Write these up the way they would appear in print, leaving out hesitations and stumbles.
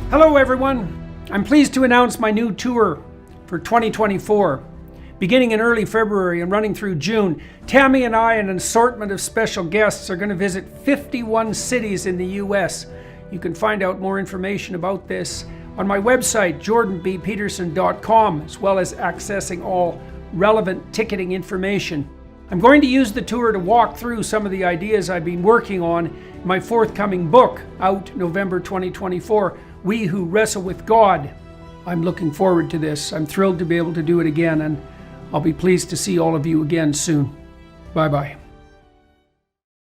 Hello everyone, I'm pleased to announce my new tour for 2024. Beginning in early February and running through June, Tammy and I and an assortment of special guests are going to visit 51 cities in the US. You can find out more information about this on my website, jordanbpeterson.com, as well as accessing all relevant ticketing information. I'm going to use the tour to walk through some of the ideas I've been working on in my forthcoming book, out November 2024, We Who Wrestle with God. I'm looking forward to this. I'm thrilled to be able to do it again, and I'll be pleased to see all of you again soon. Bye-bye.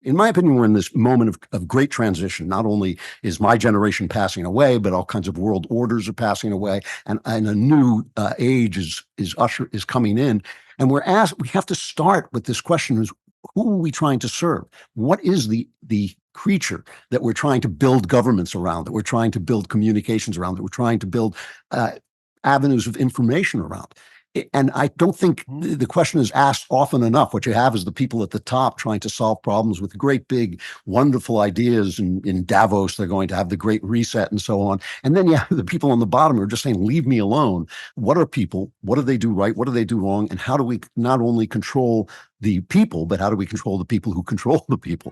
In my opinion, we're in this moment of great transition. Not only is my generation passing away, but all kinds of world orders are passing away, and a new age is coming in. And we have to start with this question: is who are we trying to serve? What is the creature that we're trying to build governments around, that we're trying to build communications around, that we're trying to build avenues of information around? And I don't think the question is asked often enough. What you have is the people at the top trying to solve problems with great, big, wonderful ideas. In Davos, they're going to have the Great Reset and so on. And then you have the people on the bottom who are just saying, leave me alone. What are people? What do they do right? What do they do wrong? And how do we not only control the people, but how do we control the people who control the people?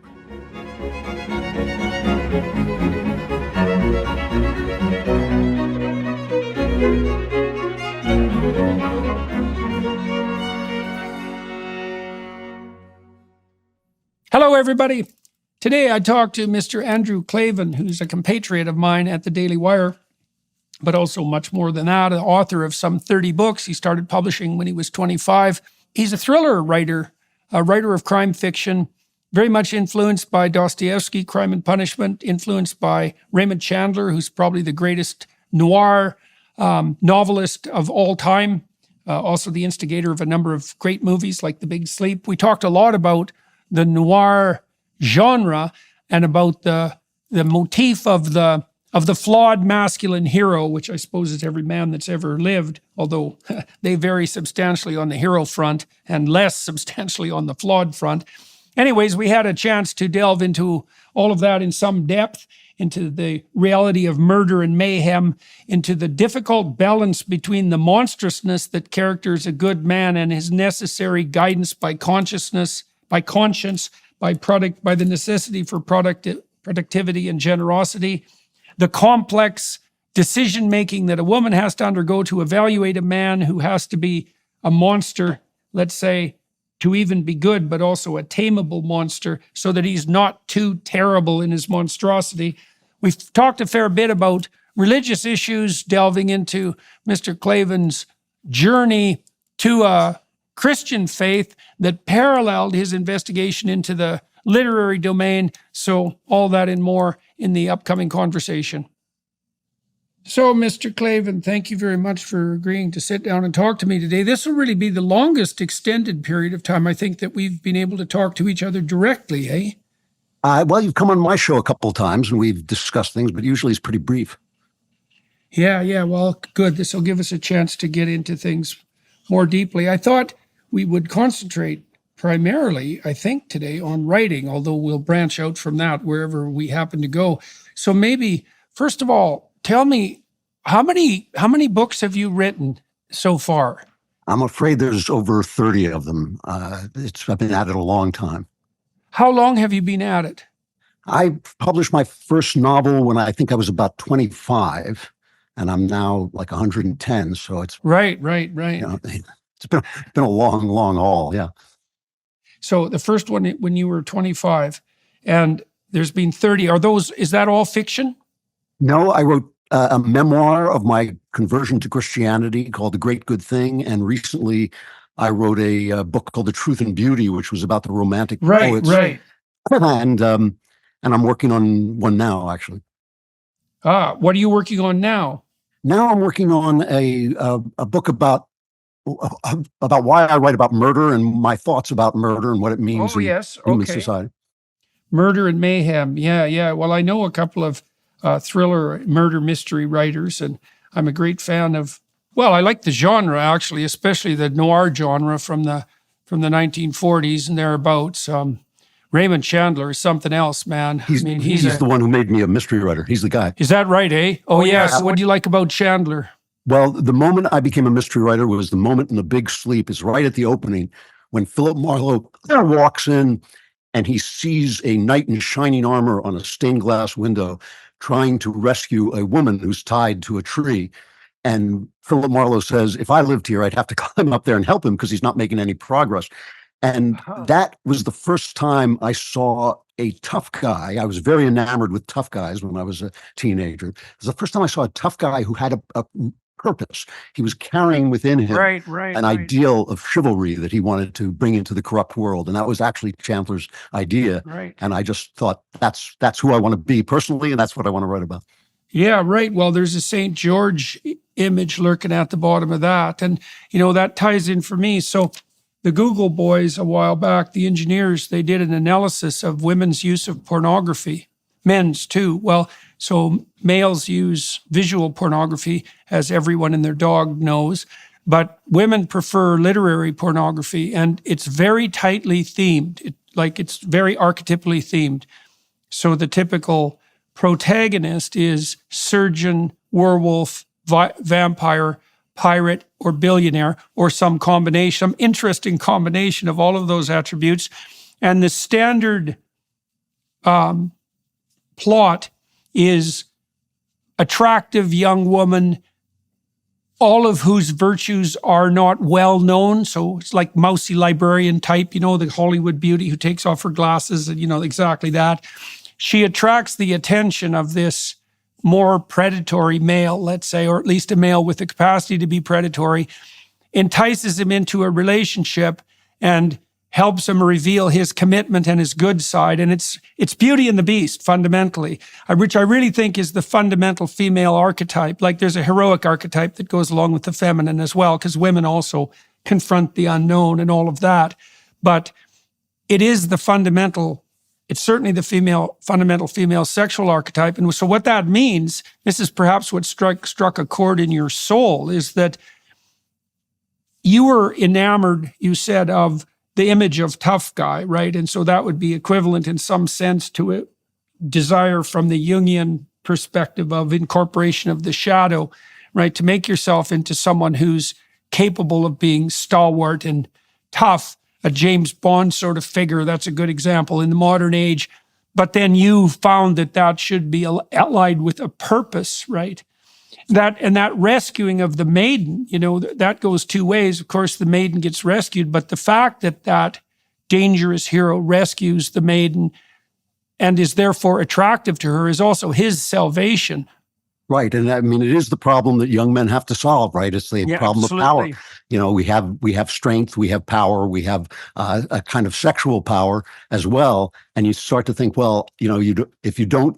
Hello, everybody. Today I talked to Mr. Andrew Klavan, who's a compatriot of mine at the Daily Wire, but also much more than that, an author of some 30 books. He started publishing when he was 25. He's a thriller writer, a writer of crime fiction, very much influenced by Dostoevsky, Crime and Punishment, influenced by Raymond Chandler, who's probably the greatest noir novelist of all time, also the instigator of a number of great movies like The Big Sleep. We talked a lot about the noir genre and about the motif of the flawed masculine hero, which I suppose is every man that's ever lived, although they vary substantially on the hero front and less substantially on the flawed front. Anyways, we had a chance to delve into all of that in some depth, into the reality of murder and mayhem, into the difficult balance between the monstrousness that characters a good man and his necessary guidance by consciousness, by conscience, by the necessity for productivity and generosity, the complex decision-making that a woman has to undergo to evaluate a man who has to be a monster, let's say, to even be good, but also a tameable monster so that he's not too terrible in his monstrosity. We've talked a fair bit about religious issues, delving into Mr. Klavan's journey to a Christian faith that paralleled his investigation into the literary domain. So all that and more in the upcoming conversation. So, Mr. Klavan, thank you very much for agreeing to sit down and talk to me today. This will really be the longest extended period of time, I think, that we've been able to talk to each other directly, eh? Well, you've come on my show a couple of times and we've discussed things, but usually it's pretty brief. Yeah, well, good. This will give us a chance to get into things more deeply. I thought we would concentrate primarily, I think, today on writing, although we'll branch out from that wherever we happen to go. So maybe, first of all, tell me, how many books have you written so far? I'm afraid there's over 30 of them. I've been at it a long time. How long have you been at it? I published my first novel when I think I was about 25, and I'm now like 110. So it's right. It's been a long, long haul, yeah. So the first one when you were 25, and there's been 30. Is that all fiction? No, I wrote a memoir of my conversion to Christianity called The Great Good Thing, and recently I wrote a book called The Truth and Beauty, which was about the romantic poets. Right. And I'm working on one now, actually. What are you working on now? Now I'm working on a book about why I write about murder and my thoughts about murder and what it means in human society. Murder and mayhem. Yeah. Well, I know a couple of thriller murder mystery writers, and I'm a great fan of, well, I like the genre, actually, especially the noir genre from the 1940s and thereabouts. Raymond Chandler is something else, man. He's the one who made me a mystery writer. He's the guy. Is that right, eh? Oh, yeah. So what do you like about Chandler? Well, the moment I became a mystery writer was the moment in The Big Sleep. Is right at the opening when Philip Marlowe walks in and he sees a knight in shining armor on a stained glass window trying to rescue a woman who's tied to a tree. And Philip Marlowe says, if I lived here, I'd have to climb up there and help him because he's not making any progress. And that was the first time I saw a tough guy. I was very enamored with tough guys when I was a teenager. It was the first time I saw a tough guy who had a purpose. He was carrying within him an ideal of chivalry that he wanted to bring into the corrupt world. And that was actually Chandler's idea. Right. And I just thought that's who I want to be personally, and that's what I want to write about. Yeah, right. Well, there's a St. George image lurking at the bottom of that. And, that ties in for me. So the Google boys a while back, the engineers, they did an analysis of women's use of pornography, men's too. Well, so males use visual pornography, as everyone and their dog knows, but women prefer literary pornography, and it's very tightly themed. It's very archetypally themed. So the typical protagonist is surgeon, werewolf, vampire, pirate, or billionaire, or some combination, some interesting combination of all of those attributes. And the standard plot is attractive young woman, all of whose virtues are not well known. So it's like mousy librarian type, the Hollywood beauty who takes off her glasses and, exactly that. She attracts the attention of this more predatory male, let's say, or at least a male with the capacity to be predatory, entices him into a relationship and helps him reveal his commitment and his good side. And it's Beauty and the Beast, fundamentally, which I really think is the fundamental female archetype. Like there's a heroic archetype that goes along with the feminine as well, because women also confront the unknown and all of that. But it is the fundamental, it's certainly the fundamental female sexual archetype. And so what that means, this is perhaps what struck a chord in your soul, is that you were enamored, you said, of the image of tough guy, right? And so that would be equivalent in some sense to a desire from the Jungian perspective of incorporation of the shadow, right? To make yourself into someone who's capable of being stalwart and tough, a James Bond sort of figure. That's a good example in the modern age. But then you found that should be allied with a purpose, right? That rescuing of the maiden, that goes two ways. Of course, the maiden gets rescued, but the fact that dangerous hero rescues the maiden and is therefore attractive to her is also his salvation. Right. And I mean, it is the problem that young men have to solve, right? It's the problem absolutely. of power. We have strength, we have power, we have a kind of sexual power as well. And you start to think, well, if you don't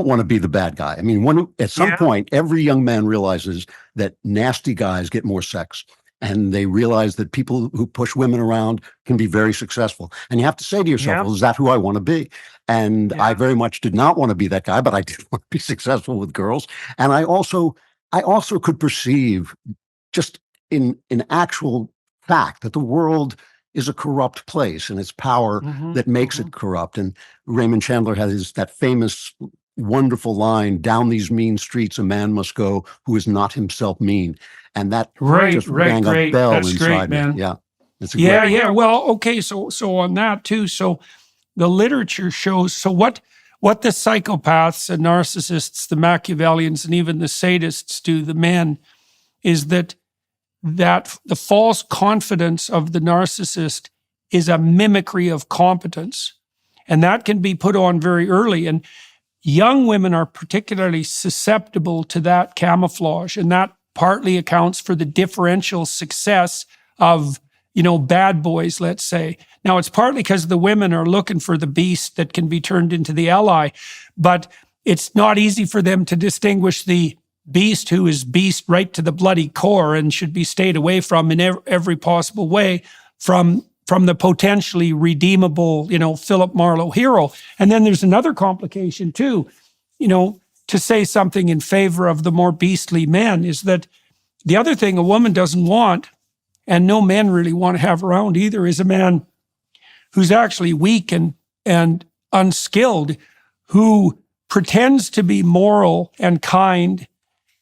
want to be the bad guy. I mean, at some point, every young man realizes that nasty guys get more sex. And they realize that people who push women around can be very successful. And you have to say to yourself, well, is that who I want to be? And I very much did not want to be that guy, but I did want to be successful with girls. And I also could perceive just in actual fact that the world is a corrupt place, and it's power that makes it corrupt. And Raymond Chandler has that famous, wonderful line, "Down these mean streets a man must go who is not himself mean." And that just rang a bell inside me. Man. Yeah. It's a yeah. Well, okay. So on that too. So the literature shows, what the psychopaths and narcissists, the Machiavellians, and even the sadists do, the men, is that the false confidence of the narcissist is a mimicry of competence. And that can be put on very early. And young women are particularly susceptible to that camouflage. And that partly accounts for the differential success of, bad boys, let's say. Now, it's partly because the women are looking for the beast that can be turned into the ally, but it's not easy for them to distinguish the beast who is beast right to the bloody core and should be stayed away from in every possible way from the potentially redeemable, Philip Marlowe hero. And then there's another complication too, to say something in favor of the more beastly men, is that the other thing a woman doesn't want, and no men really want to have around either, is a man who's actually weak and unskilled, who pretends to be moral and kind,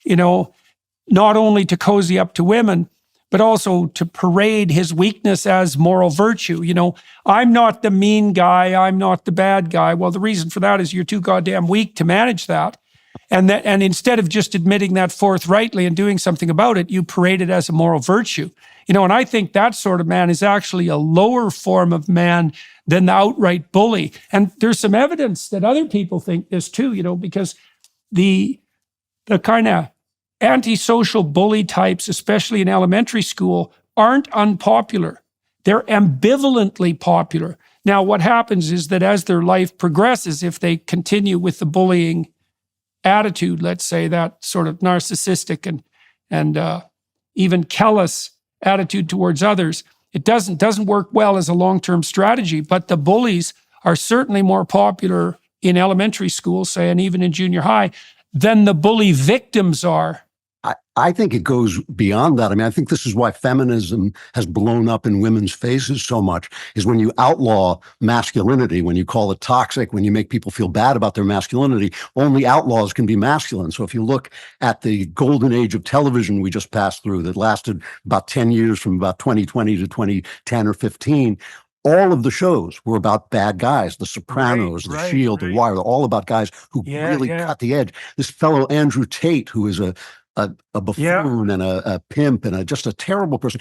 not only to cozy up to women, but also to parade his weakness as moral virtue. I'm not the mean guy, I'm not the bad guy. Well, the reason for that is you're too goddamn weak to manage that. And instead of just admitting that forthrightly and doing something about it, you parade it as a moral virtue. And I think that sort of man is actually a lower form of man than the outright bully. And there's some evidence that other people think this too, because the kind of antisocial bully types, especially in elementary school, aren't unpopular. They're ambivalently popular. Now, what happens is that as their life progresses, if they continue with the bullying attitude, let's say, that sort of narcissistic and even callous attitude towards others, it doesn't work well as a long-term strategy. But the bullies are certainly more popular in elementary school, say, and even in junior high, than the bully victims are. I think it goes beyond that. I mean, I think this is why feminism has blown up in women's faces so much, is when you outlaw masculinity, when you call it toxic, when you make people feel bad about their masculinity, only outlaws can be masculine. So if you look at the golden age of television we just passed through that lasted about 10 years from about 2020 to 2010 or 15, all of the shows were about bad guys. The Sopranos, The Shield, The Wire, all about guys who really cut the edge. This fellow Andrew Tate, who is a buffoon and a pimp and just a terrible person.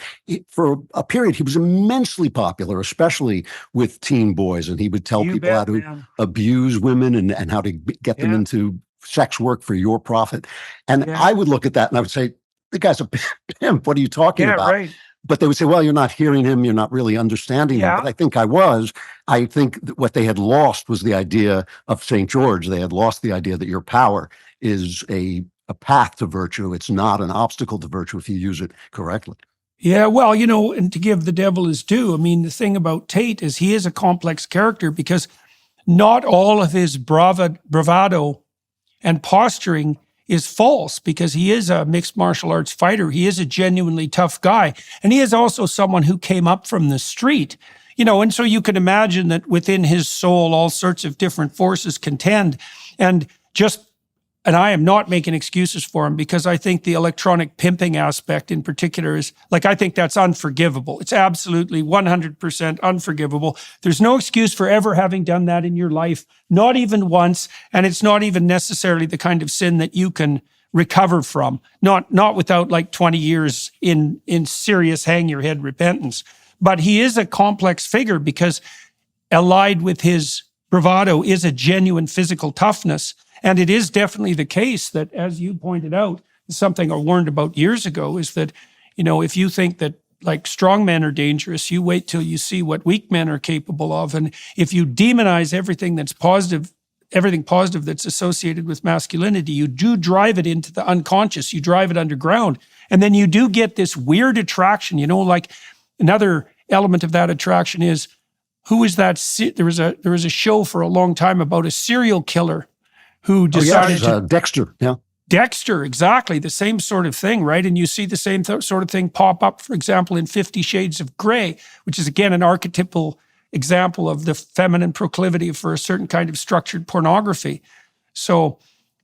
For a period, he was immensely popular, especially with teen boys. And he would tell people how to abuse women and how to get them into sex work for your profit. And I would look at that and I would say, the guy's a pimp. What are you talking about? Right. But they would say, well, you're not hearing him. You're not really understanding him. But I think I was. I think that what they had lost was the idea of St. George. They had lost the idea that your power is a path to virtue. It's not an obstacle to virtue if you use it correctly. Yeah, well, and to give the devil his due, I mean, the thing about Tate is he is a complex character because not all of his bravado and posturing is false, because he is a mixed martial arts fighter. He is a genuinely tough guy. And he is also someone who came up from the street, and so you can imagine that within his soul, all sorts of different forces contend. And I am not making excuses for him, because I think the electronic pimping aspect in particular is, I think that's unforgivable. It's absolutely 100% unforgivable. There's no excuse for ever having done that in your life, not even once, and it's not even necessarily the kind of sin that you can recover from, not without 20 years in serious hang your head repentance. But he is a complex figure because allied with his bravado is a genuine physical toughness. And it is definitely the case that, as you pointed out, something I warned about years ago, is that, if you think that strong men are dangerous, you wait till you see what weak men are capable of. And if you demonize everything that's positive, everything positive that's associated with masculinity, you do drive it into the unconscious, you drive it underground. And then you do get this weird attraction, another element of that attraction is, who is that? There was a show for a long time about a serial killer who decided to... Dexter, Dexter, exactly, the same sort of thing, right? And you see the same sort of thing pop up, for example, in 50 Shades of Grey, which is, again, an archetypal example of the feminine proclivity for a certain kind of structured pornography. So,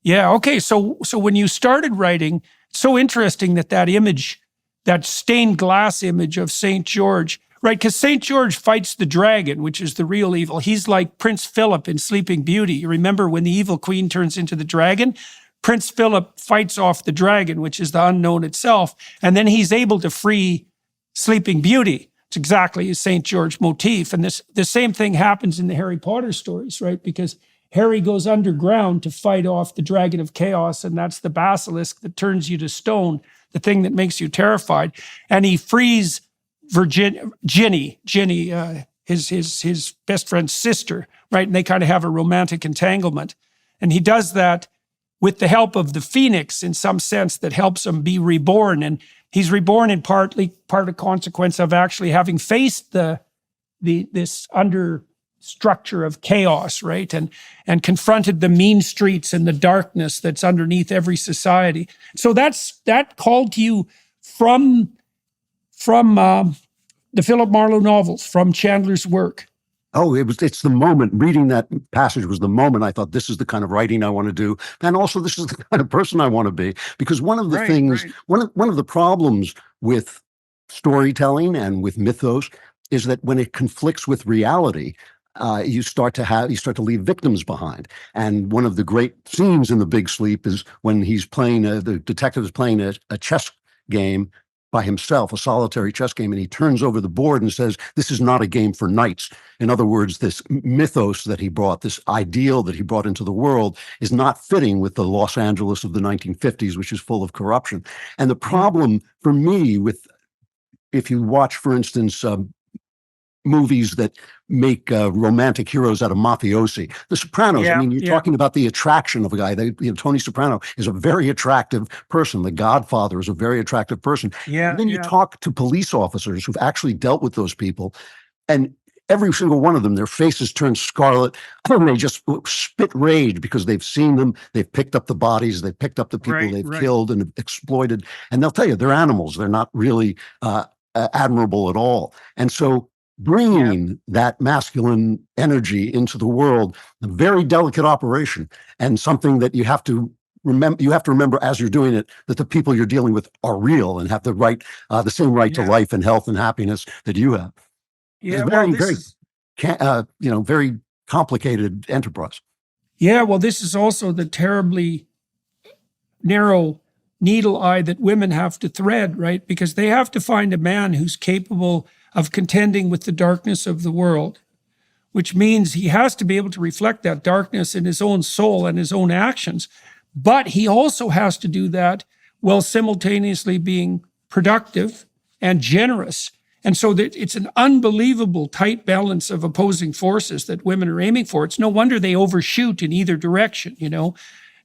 okay, so when you started writing, it's so interesting that image, that stained glass image of St. George, right? Because St. George fights the dragon, which is the real evil. He's like Prince Philip in Sleeping Beauty. You remember when the evil queen turns into the dragon? Prince Philip fights off the dragon, which is the unknown itself, and then he's able to free Sleeping Beauty. It's exactly a St. George motif. And the same thing happens in the Harry Potter stories, right? Because Harry goes underground to fight off the dragon of chaos, and that's the basilisk that turns you to stone, the thing that makes you terrified. And he frees Ginny, his best friend's sister, right? And they kind of have a romantic entanglement. And he does that with the help of the phoenix, in some sense, that helps him be reborn. And he's reborn in part a consequence of actually having faced this understructure of chaos, right? And confronted the mean streets and the darkness that's underneath every society. So that called to you from the Philip Marlowe novels, from Chandler's work. Oh, it's the moment. Reading that passage was the moment I thought, this is the kind of writing I want to do. And also, this is the kind of person I want to be. Because one of the Right, things, right. one of the problems with storytelling and with mythos is that when it conflicts with reality, you start to leave victims behind. And one of the great scenes in The Big Sleep is when the detective is playing a chess game by himself, a solitary chess game, and he turns over the board and says, "This is not a game for knights." In other words, this mythos that he brought, this ideal that he brought into the world, is not fitting with the Los Angeles of the 1950s, which is full of corruption. And the Yeah, problem for me with, if you watch, for instance, movies that make romantic heroes out of mafiosi. The Sopranos, I yeah, mean, you're yeah, talking about the attraction of a guy. Tony Soprano is a very attractive person. The Godfather is a very attractive person. And yeah, then you yeah. talk to police officers who've actually dealt with those people, and every single one of them, their faces turn scarlet, and they just spit rage because they've seen them, they've picked up the bodies, they've picked up the people Right, they've right. killed and exploited, and they'll tell you they're animals. They're not really admirable at all. And so Yeah, bringing that masculine energy into the world, a very delicate operation, and something that you have to remember as you're doing it, that the people you're dealing with are real and have the same right to yeah, life and health and happiness that you have. It's yeah. Well, very, this very, is very complicated enterprise. yeah. Well, this is also the terribly narrow needle eye that women have to thread, right? Because they have to find a man who's capable of contending with the darkness of the world, which means he has to be able to reflect that darkness in his own soul and his own actions. But he also has to do that while simultaneously being productive and generous. And so that it's an unbelievable tight balance of opposing forces that women are aiming for. It's no wonder they overshoot in either direction, you know.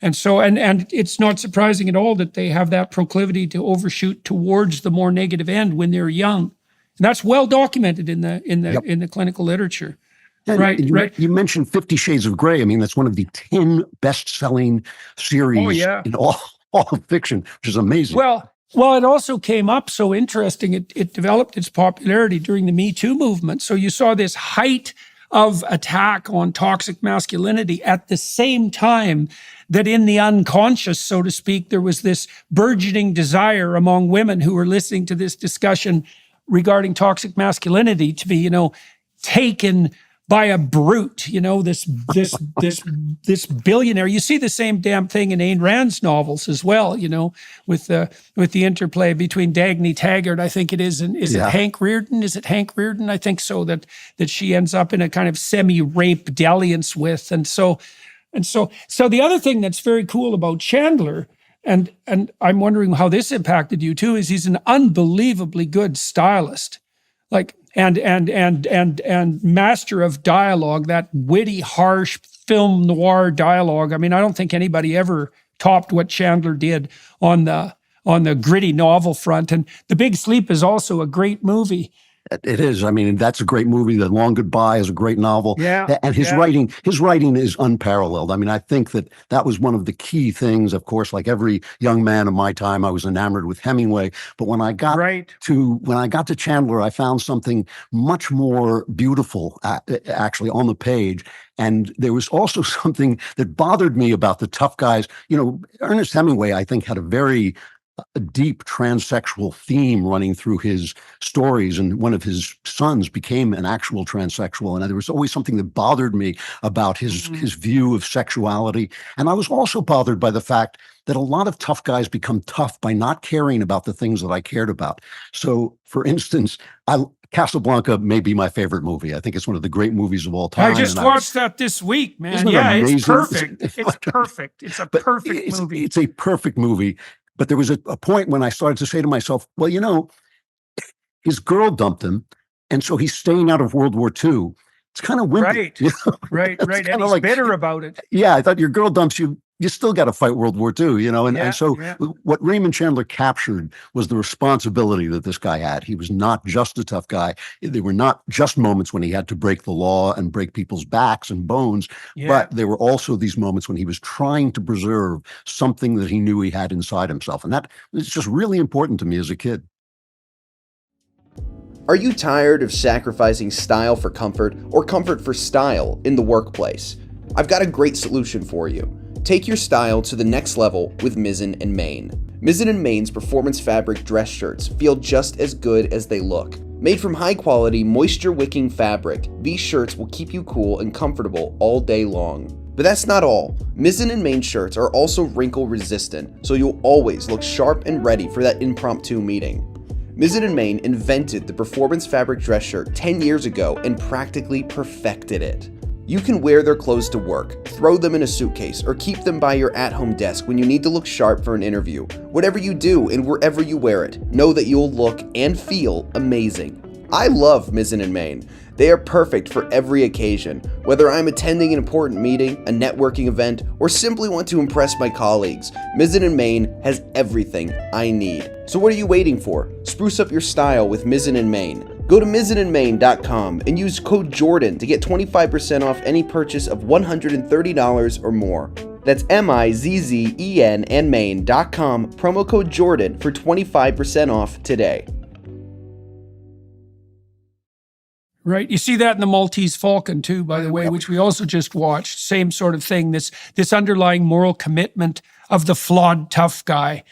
And so, and it's not surprising at all that they have that proclivity to overshoot towards the more negative end when they're young. And that's well documented in Yep. the clinical literature. And Right, right. you mentioned 50 Shades of Grey. I mean, that's one of the 10 best-selling Oh series yeah. in all of fiction, which is amazing. Well, it also came up so interesting. It developed its popularity during the Me Too movement. So you saw this height of attack on toxic masculinity at the same time that in the unconscious, so to speak, there was this burgeoning desire among women who were listening to this discussion regarding toxic masculinity to be, taken by a brute, this billionaire. You see the same damn thing in Ayn Rand's novels as well, with the interplay between Dagny Taggart, I think it is, and is it Yeah. Hank Reardon? Is it Hank Reardon? I think so. That she ends up in a kind of semi-rape dalliance with, so the other thing that's very cool about Chandler, and I'm wondering how this impacted you too, is he's an unbelievably good stylist, like and master of dialogue, that witty, harsh film noir dialogue. I mean, I don't think anybody ever topped what Chandler did on the gritty novel front. And The Big Sleep is also a great movie. It is. I mean, that's a great movie. The Long Goodbye is a great novel, Yeah, and yeah, his writing is unparalleled. I mean, I think that was one of the key things. Of course, like every young man of my time, I was enamored with Hemingway. But right. when I got to Chandler, I found something much more beautiful, actually, on the page. And there was also something that bothered me about the tough guys. Ernest Hemingway, I think, had a deep transsexual theme running through his stories, and one of his sons became an actual transsexual, and there was always something that bothered me about his view of sexuality. And I was also bothered by the fact that a lot of tough guys become tough by not caring about the things that I cared about. So, for instance, Casablanca may be my favorite movie. I think it's one of the great movies of all I time. just watched that this week, man. Isn't it Yeah, it's amazing? perfect. It's perfect. It's a But perfect movie. it's a perfect movie. But there was a point when I started to say to myself, well, his girl dumped him, and so he's staying out of World War II. It's kind of wimpy. Right, right, It's right. And kind of he's like, bitter about it. yeah, I thought your girl dumps you. You still got to fight World War II, and Yeah, so yeah. what Raymond Chandler captured was the responsibility that this guy had. He was not just a tough guy. There were not just moments when he had to break the law and break people's backs and bones, Yeah. but there were also these moments when he was trying to preserve something that he knew he had inside himself. And that is just really important to me as a kid. Are you tired of sacrificing style for comfort or comfort for style in the workplace? I've got a great solution for you. Take your style to the next level with Mizzen & Main. Mizzen & Main's performance fabric dress shirts feel just as good as they look. Made from high-quality, moisture-wicking fabric, these shirts will keep you cool and comfortable all day long. But that's not all. Mizzen & Main shirts are also wrinkle-resistant, so you'll always look sharp and ready for that impromptu meeting. Mizzen & Main invented the performance fabric dress shirt 10 years ago and practically perfected it. You can wear their clothes to work, throw them in a suitcase, or keep them by your at-home desk when you need to look sharp for an interview. Whatever you do and wherever you wear it, know that you'll look and feel amazing. I love Mizzen & Main. They are perfect for every occasion, whether I'm attending an important meeting, a networking event, or simply want to impress my colleagues. Mizzen & Main has everything I need. So what are you waiting for? Spruce up your style with Mizzen & Main. Go to mizzenandmain.com and use code Jordan to get 25% off any purchase of $130 or more. That's MIZZEN and Main.com, promo code Jordan for 25% off today. Right. You see that in the Maltese Falcon too, by the way, which we also just watched. Same sort of thing. This underlying moral commitment of the flawed tough guy.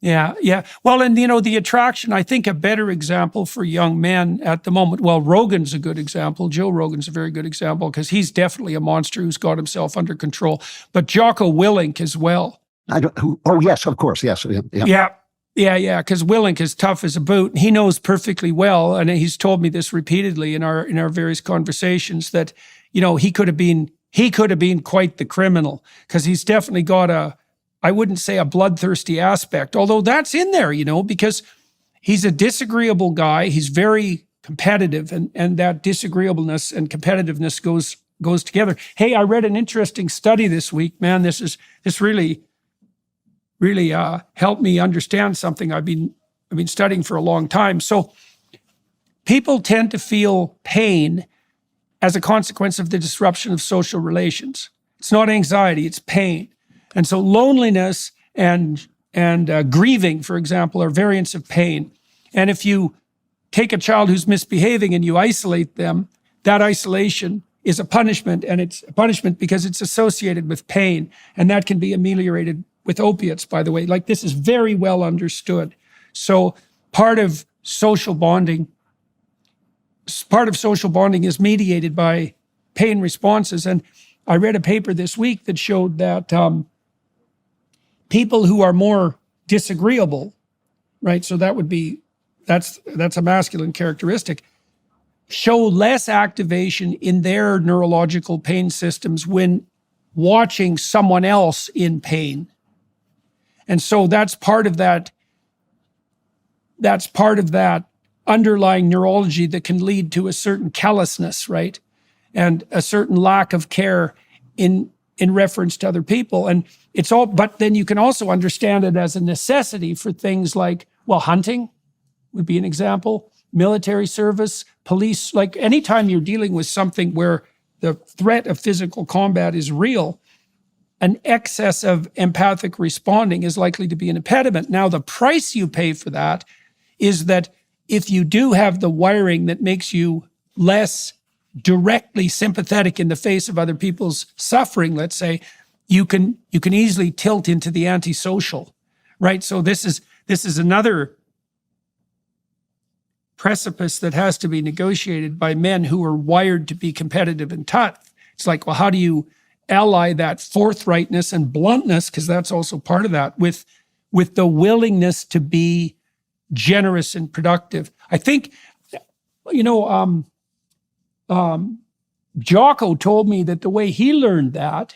Yeah. Well, and the attraction, I think a better example for young men at the moment. Well, Rogan's a good example. Joe Rogan's a very good example because he's definitely a monster who's got himself under control. But Jocko Willink as well. Oh, yes, of course. Yes. Yeah. Because Willink is tough as a boot. He knows perfectly well, and he's told me this repeatedly in our various conversations that, he could have been quite the criminal because he's definitely got I wouldn't say a bloodthirsty aspect, although that's in there, because he's a disagreeable guy. He's very competitive, and that disagreeableness and competitiveness goes together. Hey, I read an interesting study this week, man. This really helped me understand something I've been studying for a long time. So people tend to feel pain as a consequence of the disruption of social relations. It's not anxiety, it's pain. And so loneliness and grieving, for example, are variants of pain. And if you take a child who's misbehaving and you isolate them, that isolation is a punishment, and it's a punishment because it's associated with pain. And that can be ameliorated with opiates, by the way. Like, this is very well understood. So part of social bonding is mediated by pain responses. And I read a paper this week that showed that people who are more disagreeable, right? So that's a masculine characteristic, show less activation in their neurological pain systems when watching someone else in pain. And so that's part of that underlying neurology that can lead to a certain callousness, right? And a certain lack of care in reference to other people. And but then you can also understand it as a necessity for things like, hunting would be an example, military service, police. Like, anytime you're dealing with something where the threat of physical combat is real, an excess of empathic responding is likely to be an impediment. Now, the price you pay for that is that if you do have the wiring that makes you less directly sympathetic in the face of other people's suffering, let's say, you can easily tilt into the antisocial, right? So this is another precipice that has to be negotiated by men who are wired to be competitive and tough. It's like, well, how do you ally that forthrightness and bluntness, because that's also part of that, with the willingness to be generous and productive? I think, Jocko told me that the way he learned that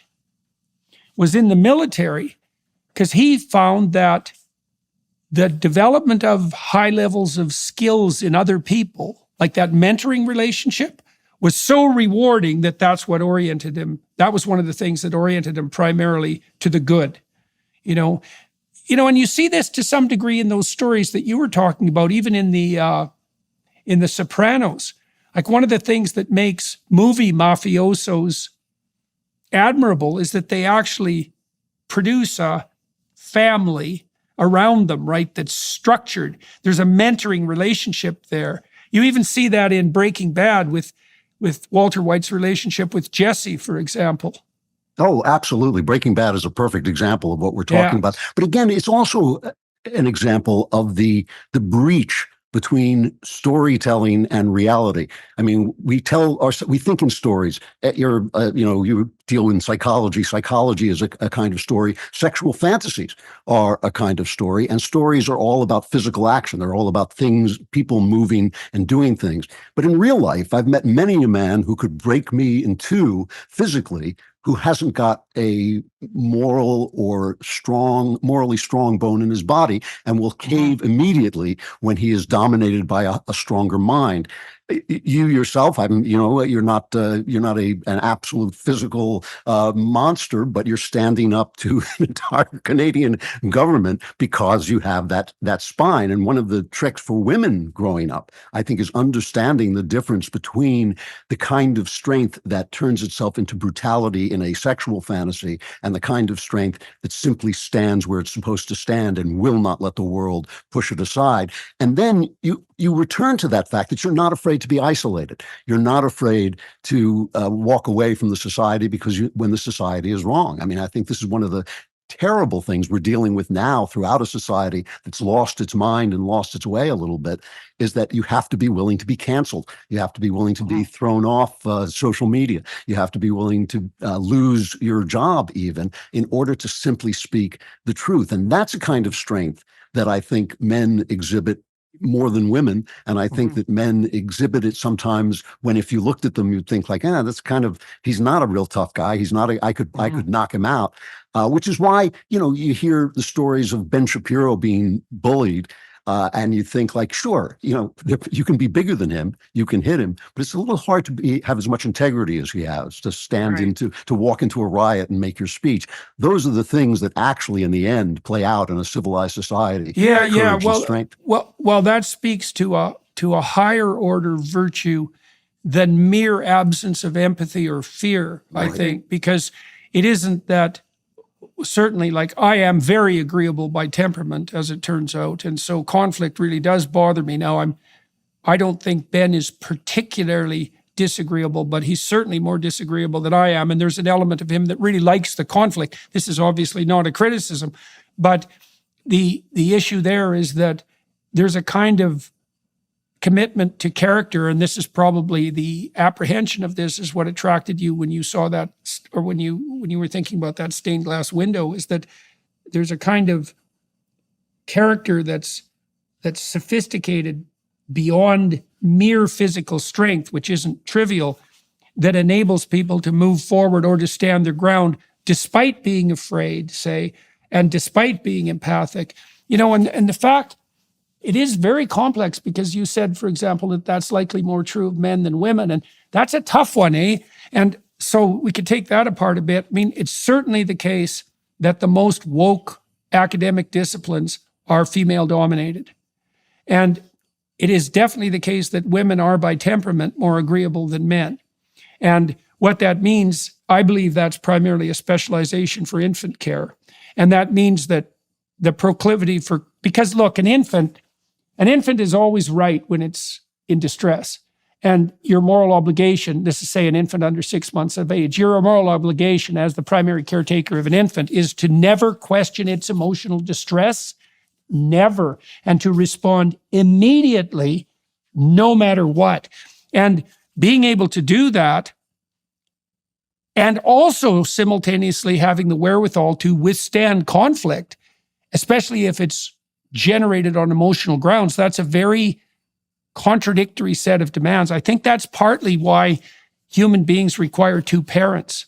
was in the military, because he found that the development of high levels of skills in other people, like that mentoring relationship, was so rewarding that's what oriented him. That was one of the things that oriented him primarily to the good, and you see this to some degree in those stories that you were talking about, even in the Sopranos. Like, one of the things that makes movie mafiosos admirable is that they actually produce a family around them, right? That's structured. There's a mentoring relationship there. You even see that in Breaking Bad with Walter White's relationship with Jesse, for example. Oh, absolutely. Breaking Bad is a perfect example of what we're talking about. But again, it's also an example of the breach between storytelling and reality. I mean, we think in stories. You deal in psychology. Psychology is a kind of story. Sexual fantasies are a kind of story, and stories are all about physical action. They're all about things, people moving and doing things. But in real life, I've met many a man who could break me in two physically, who hasn't got a morally strong bone in his body and will cave immediately when he is dominated by a stronger mind. You yourself, you're not an absolute physical monster, but you're standing up to the entire Canadian government because you have that spine. And one of the tricks for women growing up, I think, is understanding the difference between the kind of strength that turns itself into brutality in a sexual fantasy and the kind of strength that simply stands where it's supposed to stand and will not let the world push it aside. And then you return to that fact that you're not afraid to be isolated. You're not afraid to walk away from the society when the society is wrong. I mean, I think this is one of the terrible things we're dealing with now throughout a society that's lost its mind and lost its way a little bit, is that you have to be willing to be canceled. You have to be willing to be thrown off social media. You have to be willing to lose your job even in order to simply speak the truth. And that's a kind of strength that I think men exhibit more than women. And I think that men exhibit it sometimes when, if you looked at them, you'd think like, he's not a real tough guy. I could knock him out. Which is why, you hear the stories of Ben Shapiro being bullied. And you think like, sure, you can be bigger than him, you can hit him, but it's a little hard to have as much integrity as he has to stand to walk into a riot and make your speech. Those are the things that actually, in the end, play out in a civilized society. Yeah. Strength. Well, that speaks to a higher order virtue than mere absence of empathy or fear. I think, because it isn't that. Certainly, like, I am very agreeable by temperament, as it turns out. And so conflict really does bother me. Now, I don't think Ben is particularly disagreeable, but he's certainly more disagreeable than I am. And there's an element of him that really likes the conflict. This is obviously not a criticism, but the issue there is that there's a kind of commitment to character, and this is probably the apprehension of this is what attracted you when you saw that, or when you were thinking about that stained glass window, is that there's a kind of character that's sophisticated beyond mere physical strength, which isn't trivial, that enables people to move forward or to stand their ground despite being afraid, say, and despite being empathic. And the fact, it is very complex, because you said, for example, that that's likely more true of men than women. And that's a tough one, eh? And so we could take that apart a bit. I mean, it's certainly the case that the most woke academic disciplines are female dominated. And it is definitely the case that women are by temperament more agreeable than men. And what that means, I believe that's primarily a specialization for infant care. And that means that the proclivity because look, an infant is always right when it's in distress. And your moral obligation, this is, say, an infant under 6 months of age, your moral obligation as the primary caretaker of an infant is to never question its emotional distress, never, and to respond immediately, no matter what. And being able to do that, and also simultaneously having the wherewithal to withstand conflict, especially if it's generated on emotional grounds, that's a very contradictory set of demands. I think that's partly why human beings require two parents,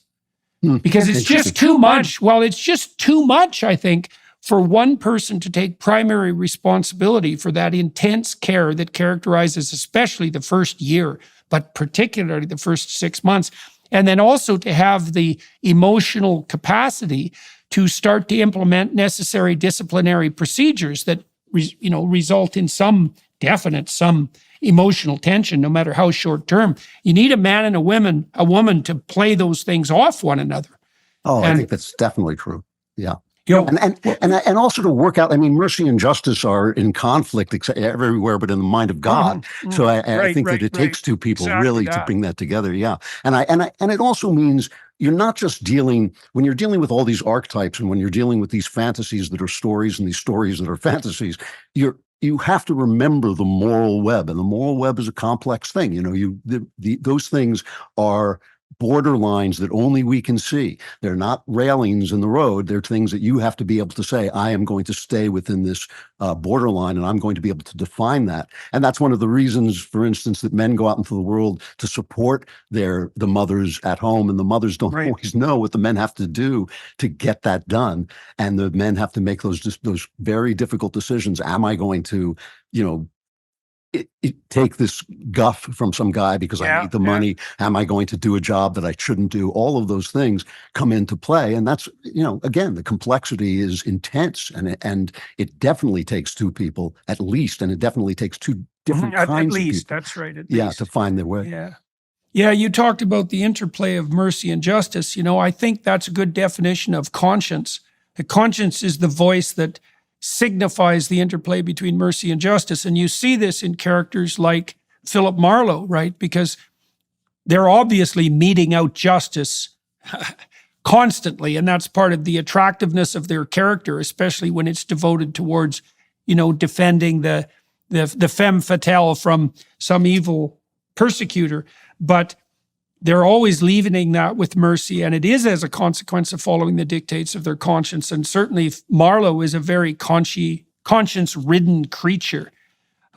because it's just too much. Well, it's just too much, I think, for one person to take primary responsibility for that intense care that characterizes especially the first year, but particularly the first 6 months. And then also to have the emotional capacity to start to implement necessary disciplinary procedures that result in some emotional tension, no matter how short term. You need a man and a woman to play those things off one another. Oh, I think that's definitely true. Yeah. You know, And also to work out. I mean, mercy and justice are in conflict everywhere, but in the mind of God. So I think that it takes two people Exactly really to that. bring that together. Yeah, and it also means you're not just dealing when you're dealing with all these archetypes, and when you're dealing with these fantasies that are stories and these stories that are fantasies. You have to remember the moral web, and the moral web is a complex thing. You know, those things are borderlines that only we can see. They're not railings in the road. They're things that you have to be able to say, I am going to stay within this borderline, and I'm going to be able to define that. And that's one of the reasons, for instance, that men go out into the world to support the mothers at home, and the mothers don't always know what the men have to do to get that done. And the men have to make those very difficult decisions. Am I going to, take this guff from some guy because I need the money? Am I going to do a job that I shouldn't do? All of those things come into play. And that's, again, the complexity is intense, and it definitely takes two people at least. And it definitely takes two different kinds of people. That's right. To find their way. Yeah. Yeah. You talked about the interplay of mercy and justice. I think that's a good definition of conscience. A conscience is the voice that signifies the interplay between mercy and justice. And you see this in characters like Philip Marlowe, right? Because they're obviously meting out justice constantly. And that's part of the attractiveness of their character, especially when it's devoted towards, defending the femme fatale from some evil persecutor. But they're always leavening that with mercy, and it is as a consequence of following the dictates of their conscience. And certainly Marlowe is a very conscience-ridden creature.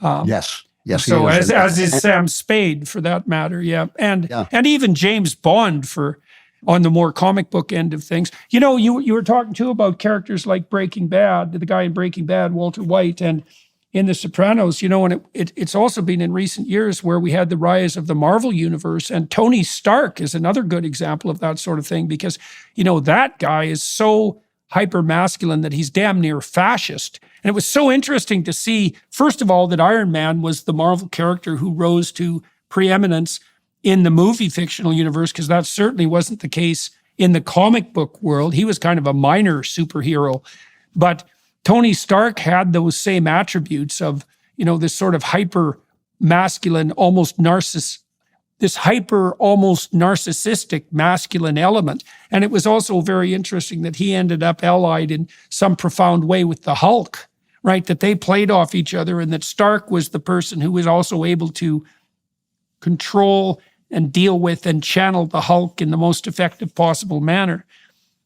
Yes. So as is Sam Spade, for that matter. Yeah. And even James Bond on the more comic book end of things. You were talking too about characters like Breaking Bad, the guy in Breaking Bad, Walter White, and in The Sopranos, and it's also been in recent years where we had the rise of the Marvel universe, and Tony Stark is another good example of that sort of thing, because, that guy is so hyper masculine that he's damn near fascist. And it was so interesting to see, first of all, that Iron Man was the Marvel character who rose to preeminence in the movie fictional universe, because that certainly wasn't the case in the comic book world. He was kind of a minor superhero, but Tony Stark had those same attributes of, this sort of hyper masculine, almost narcissistic masculine element. And it was also very interesting that he ended up allied in some profound way with the Hulk, right? That they played off each other, and that Stark was the person who was also able to control and deal with and channel the Hulk in the most effective possible manner.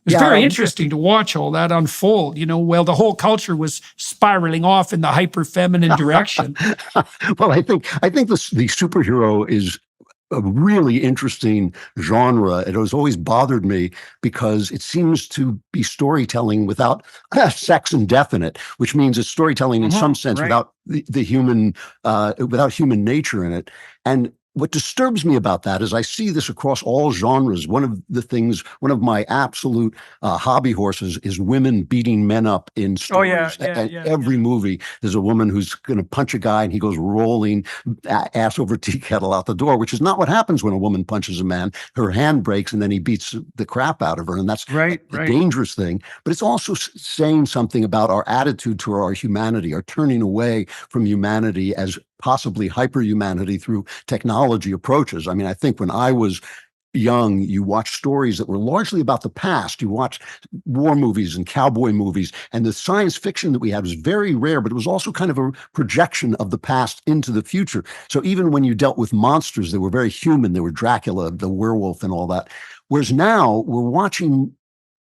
It was very interesting to watch all that unfold, while the whole culture was spiraling off in the hyper-feminine direction. Well, I think the superhero is a really interesting genre. It has always bothered me because it seems to be storytelling without sex and death in it, which means it's storytelling in some sense without the human, without human nature in it. And what disturbs me about that is I see this across all genres. One of my absolute hobby horses is women beating men up in stories. Every movie, there's a woman who's going to punch a guy and he goes rolling ass over tea kettle out the door, which is not what happens when a woman punches a man. Her hand breaks and then he beats the crap out of her. And that's a dangerous thing. But it's also saying something about our attitude to our humanity, our turning away from humanity as possibly hyper-humanity through technology approaches. I mean, I think when I was young, you watched stories that were largely about the past. You watched war movies and cowboy movies, and the science fiction that we had was very rare, but it was also kind of a projection of the past into the future. So even when you dealt with monsters, they were very human. They were Dracula, the werewolf, and all that. Whereas now we're watching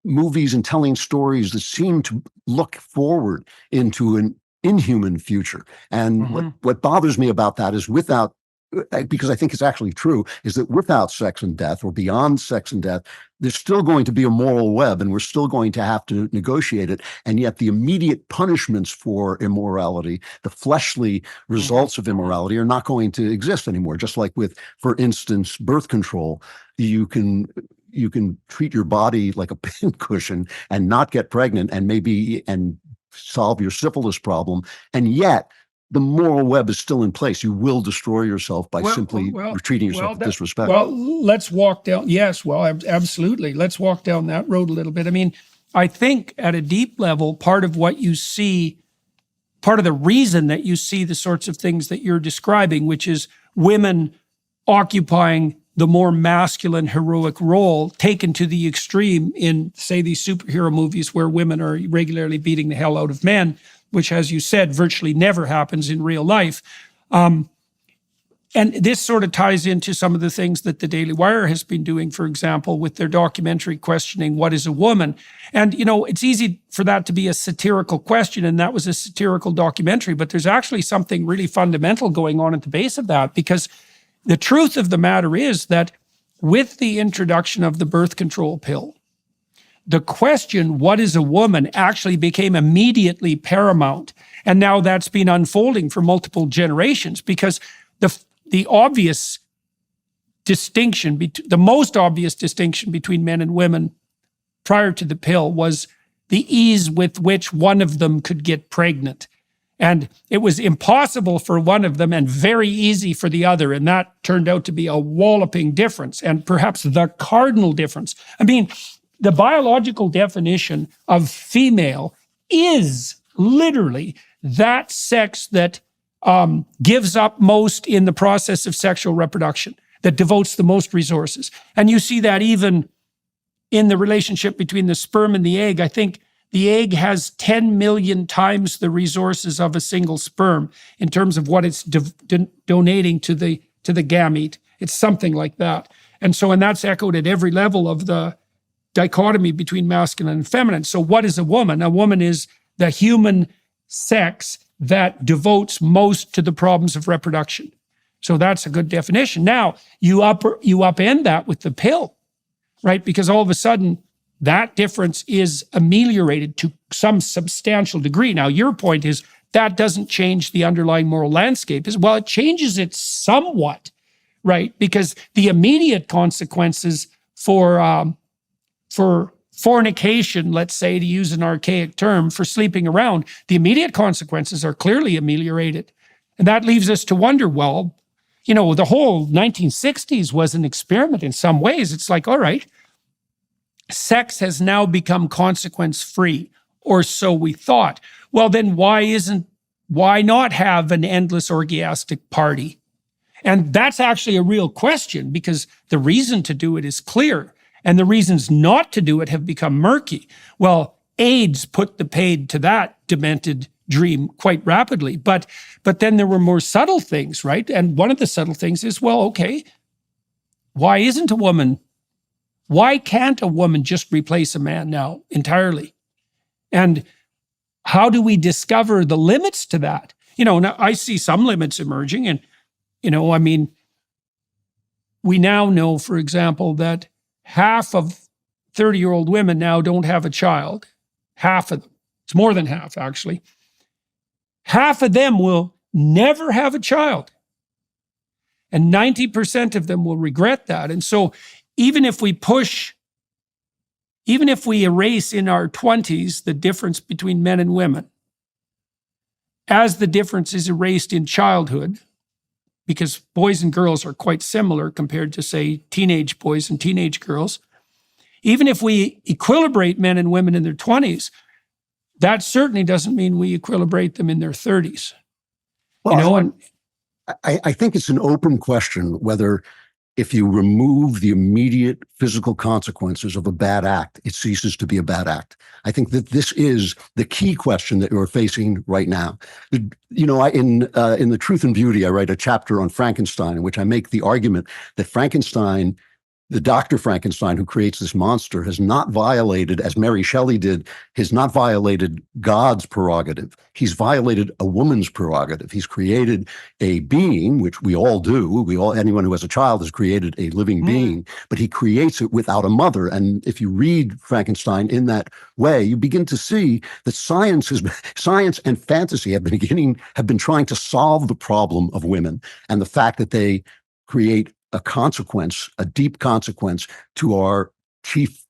movies and telling stories that seem to look forward into an inhuman future. And what bothers me about that is because I think it's actually true, is that without sex and death, or beyond sex and death, there's still going to be a moral web, and we're still going to have to negotiate it. And yet the immediate punishments for immorality, the fleshly results of immorality, are not going to exist anymore. Just like with, for instance, birth control, you can treat your body like a pincushion and not get pregnant and solve your syphilis problem, and yet the moral web is still in place. You will destroy yourself by simply treating yourself with disrespect. Well, let's walk down. Yes, well, absolutely. Let's walk down that road a little bit. I mean, I think at a deep level, part of what you see, part of the reason that you see the sorts of things that you're describing, which is women occupying the more masculine heroic role taken to the extreme in, say, these superhero movies where women are regularly beating the hell out of men, which, as you said, virtually never happens in real life. And this sort of ties into some of the things that the Daily Wire has been doing, for example, with their documentary questioning what is a woman. And, you know, it's easy for that to be a satirical question, and that was a satirical documentary, but there's actually something really fundamental going on at the base of that, because the truth of the matter is that with the introduction of the birth control pill, the question, what is a woman, actually became immediately paramount. And now that's been unfolding for multiple generations, because the obvious distinction, the most obvious distinction between men and women prior to the pill was the ease with which one of them could get pregnant. And it was impossible for one of them and very easy for the other. And that turned out to be a walloping difference, and perhaps the cardinal difference. I mean, the biological definition of female is literally that sex that gives up most in the process of sexual reproduction, that devotes the most resources. And you see that even in the relationship between the sperm and the egg. I think the egg has 10 million times the resources of a single sperm in terms of what it's donating to the gamete. It's something like that. And so, and that's echoed at every level of the dichotomy between masculine and feminine. So what is a woman? A woman is the human sex that devotes most to the problems of reproduction. So that's a good definition. Now, you upend that with the pill, right? Because all of a sudden, that difference is ameliorated to some substantial degree. Now, your point is that doesn't change the underlying moral landscape. Well, it changes it somewhat, right? Because the immediate consequences for fornication, let's say, to use an archaic term, for sleeping around, the immediate consequences are clearly ameliorated. And that leaves us to wonder, well, you know, the whole 1960s was an experiment in some ways. It's like, all right, sex has now become consequence-free, or so we thought. Well, then why not have an endless orgiastic party? And that's actually a real question, because the reason to do it is clear. And the reasons not to do it have become murky. Well, AIDS put the paid to that demented dream quite rapidly. But then there were more subtle things, right? And one of the subtle things is, well, okay, why can't a woman just replace a man now entirely? And how do we discover the limits to that? You know, now I see some limits emerging. And, you know, I mean, we now know, for example, that half of 30-year-old women now don't have a child. Half of them. It's more than half, actually. Half of them will never have a child. And 90% of them will regret that. And so even if we erase in our 20s the difference between men and women, as the difference is erased in childhood, because boys and girls are quite similar compared to, say, teenage boys and teenage girls. Even if we equilibrate men and women in their 20s, that certainly doesn't mean we equilibrate them in their 30s. Well, you know, and I think it's an open question whether, if you remove the immediate physical consequences of a bad act, it ceases to be a bad act. I think that this is the key question that you're facing right now. You know, in The Truth and Beauty, I write a chapter on Frankenstein in which I make the argument that Frankenstein, the Dr. Frankenstein who creates this monster, has not violated, as Mary Shelley did, has not violated God's prerogative. He's violated a woman's prerogative. He's created a being, which we all do. Anyone who has a child has created a living being, but he creates it without a mother. And if you read Frankenstein in that way, you begin to see that science and fantasy have been trying to solve the problem of women and the fact that they create a consequence, a deep consequence to our chief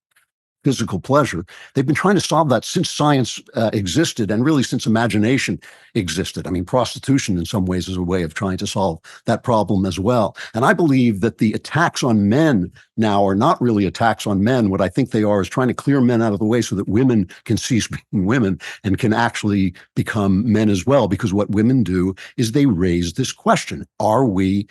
physical pleasure. They've been trying to solve that since science existed, and really since imagination existed. I mean, prostitution in some ways is a way of trying to solve that problem as well. And I believe that the attacks on men now are not really attacks on men. What I think they are is trying to clear men out of the way so that women can cease being women and can actually become men as well. Because what women do is they raise this question: are we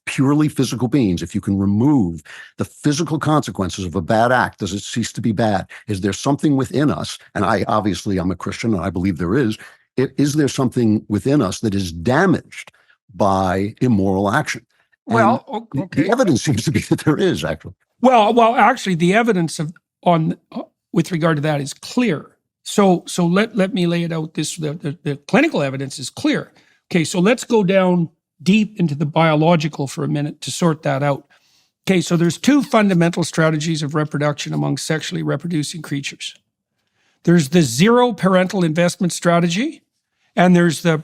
purely physical beings? If you can remove the physical consequences of a bad act, does it cease to be bad? Is there something within us? And I'm a Christian, and I believe there is. Is there something within us that is damaged by immoral action? And Well, okay. the evidence seems to be that there is, actually. Well, actually, the evidence with regard to that is clear. So let me lay it out. The clinical evidence is clear. Okay, so let's go down deep into the biological for a minute to sort that out. Okay, so there's two fundamental strategies of reproduction among sexually reproducing creatures. There's the zero parental investment strategy, and there's the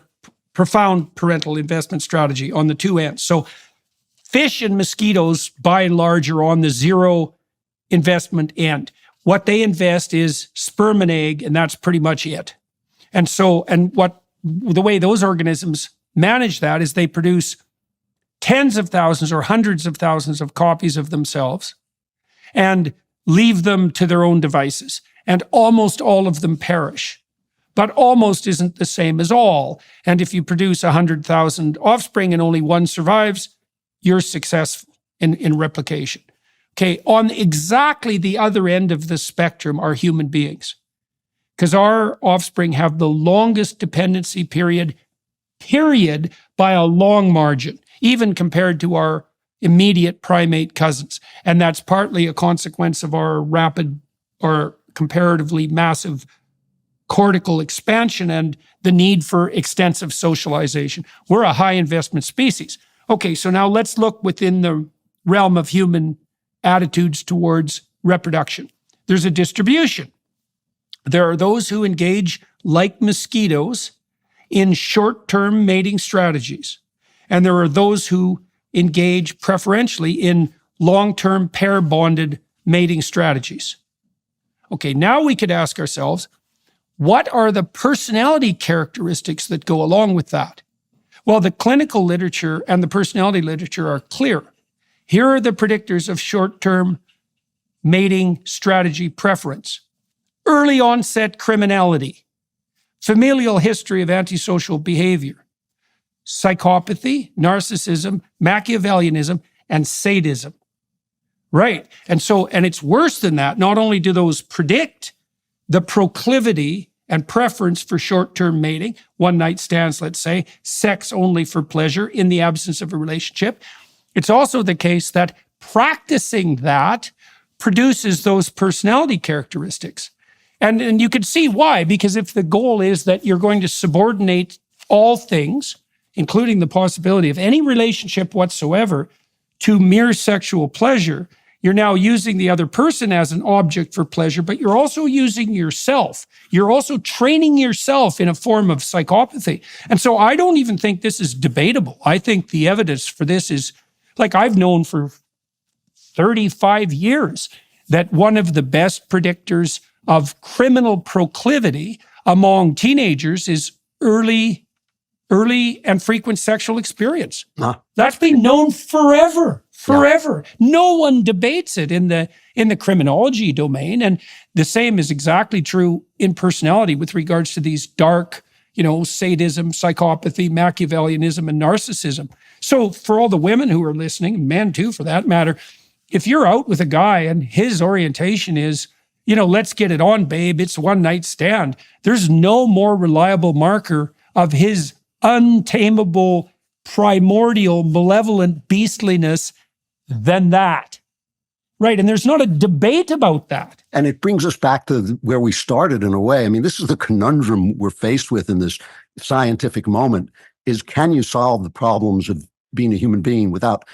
profound parental investment strategy on the two ends. So fish and mosquitoes, by and large, are on the zero investment end. What they invest is sperm and egg, and that's pretty much it. And the way those organisms manage that is they produce tens of thousands or hundreds of thousands of copies of themselves and leave them to their own devices. And almost all of them perish. But almost isn't the same as all. And if you produce 100,000 offspring and only one survives, you're successful in replication. Okay, on exactly the other end of the spectrum are human beings. Because our offspring have the longest dependency period by a long margin, even compared to our immediate primate cousins. And that's partly a consequence of our rapid or comparatively massive cortical expansion and the need for extensive socialization. We're a high investment species. Okay, so now let's look within the realm of human attitudes towards reproduction. There's a distribution. There are those who engage like mosquitoes in short-term mating strategies. And there are those who engage preferentially in long-term pair-bonded mating strategies. Okay, now we could ask ourselves, what are the personality characteristics that go along with that? Well, the clinical literature and the personality literature are clear. Here are the predictors of short-term mating strategy preference. Early onset criminality, familial history of antisocial behavior, psychopathy, narcissism, Machiavellianism, and sadism. Right. And it's worse than that. Not only do those predict the proclivity and preference for short-term mating, one-night stands, let's say, sex only for pleasure in the absence of a relationship, it's also the case that practicing that produces those personality characteristics. And you can see why, because if the goal is that you're going to subordinate all things, including the possibility of any relationship whatsoever, to mere sexual pleasure, you're now using the other person as an object for pleasure, but you're also using yourself. You're also training yourself in a form of psychopathy. And so I don't even think this is debatable. I think the evidence for this is, like I've known for 35 years, that one of the best predictors of criminal proclivity among teenagers is early and frequent sexual experience. That's been known forever. No one debates it in the criminology domain. And the same is exactly true in personality with regards to these dark, sadism, psychopathy, Machiavellianism, and narcissism. So for all the women who are listening, men too for that matter, if you're out with a guy and his orientation is, let's get it on, babe, it's one night stand, there's no more reliable marker of his untamable, primordial, malevolent beastliness than that. Right. And there's not a debate about that. And it brings us back to where we started in a way. I mean, this is the conundrum we're faced with in this scientific moment, is can you solve the problems of being a human being without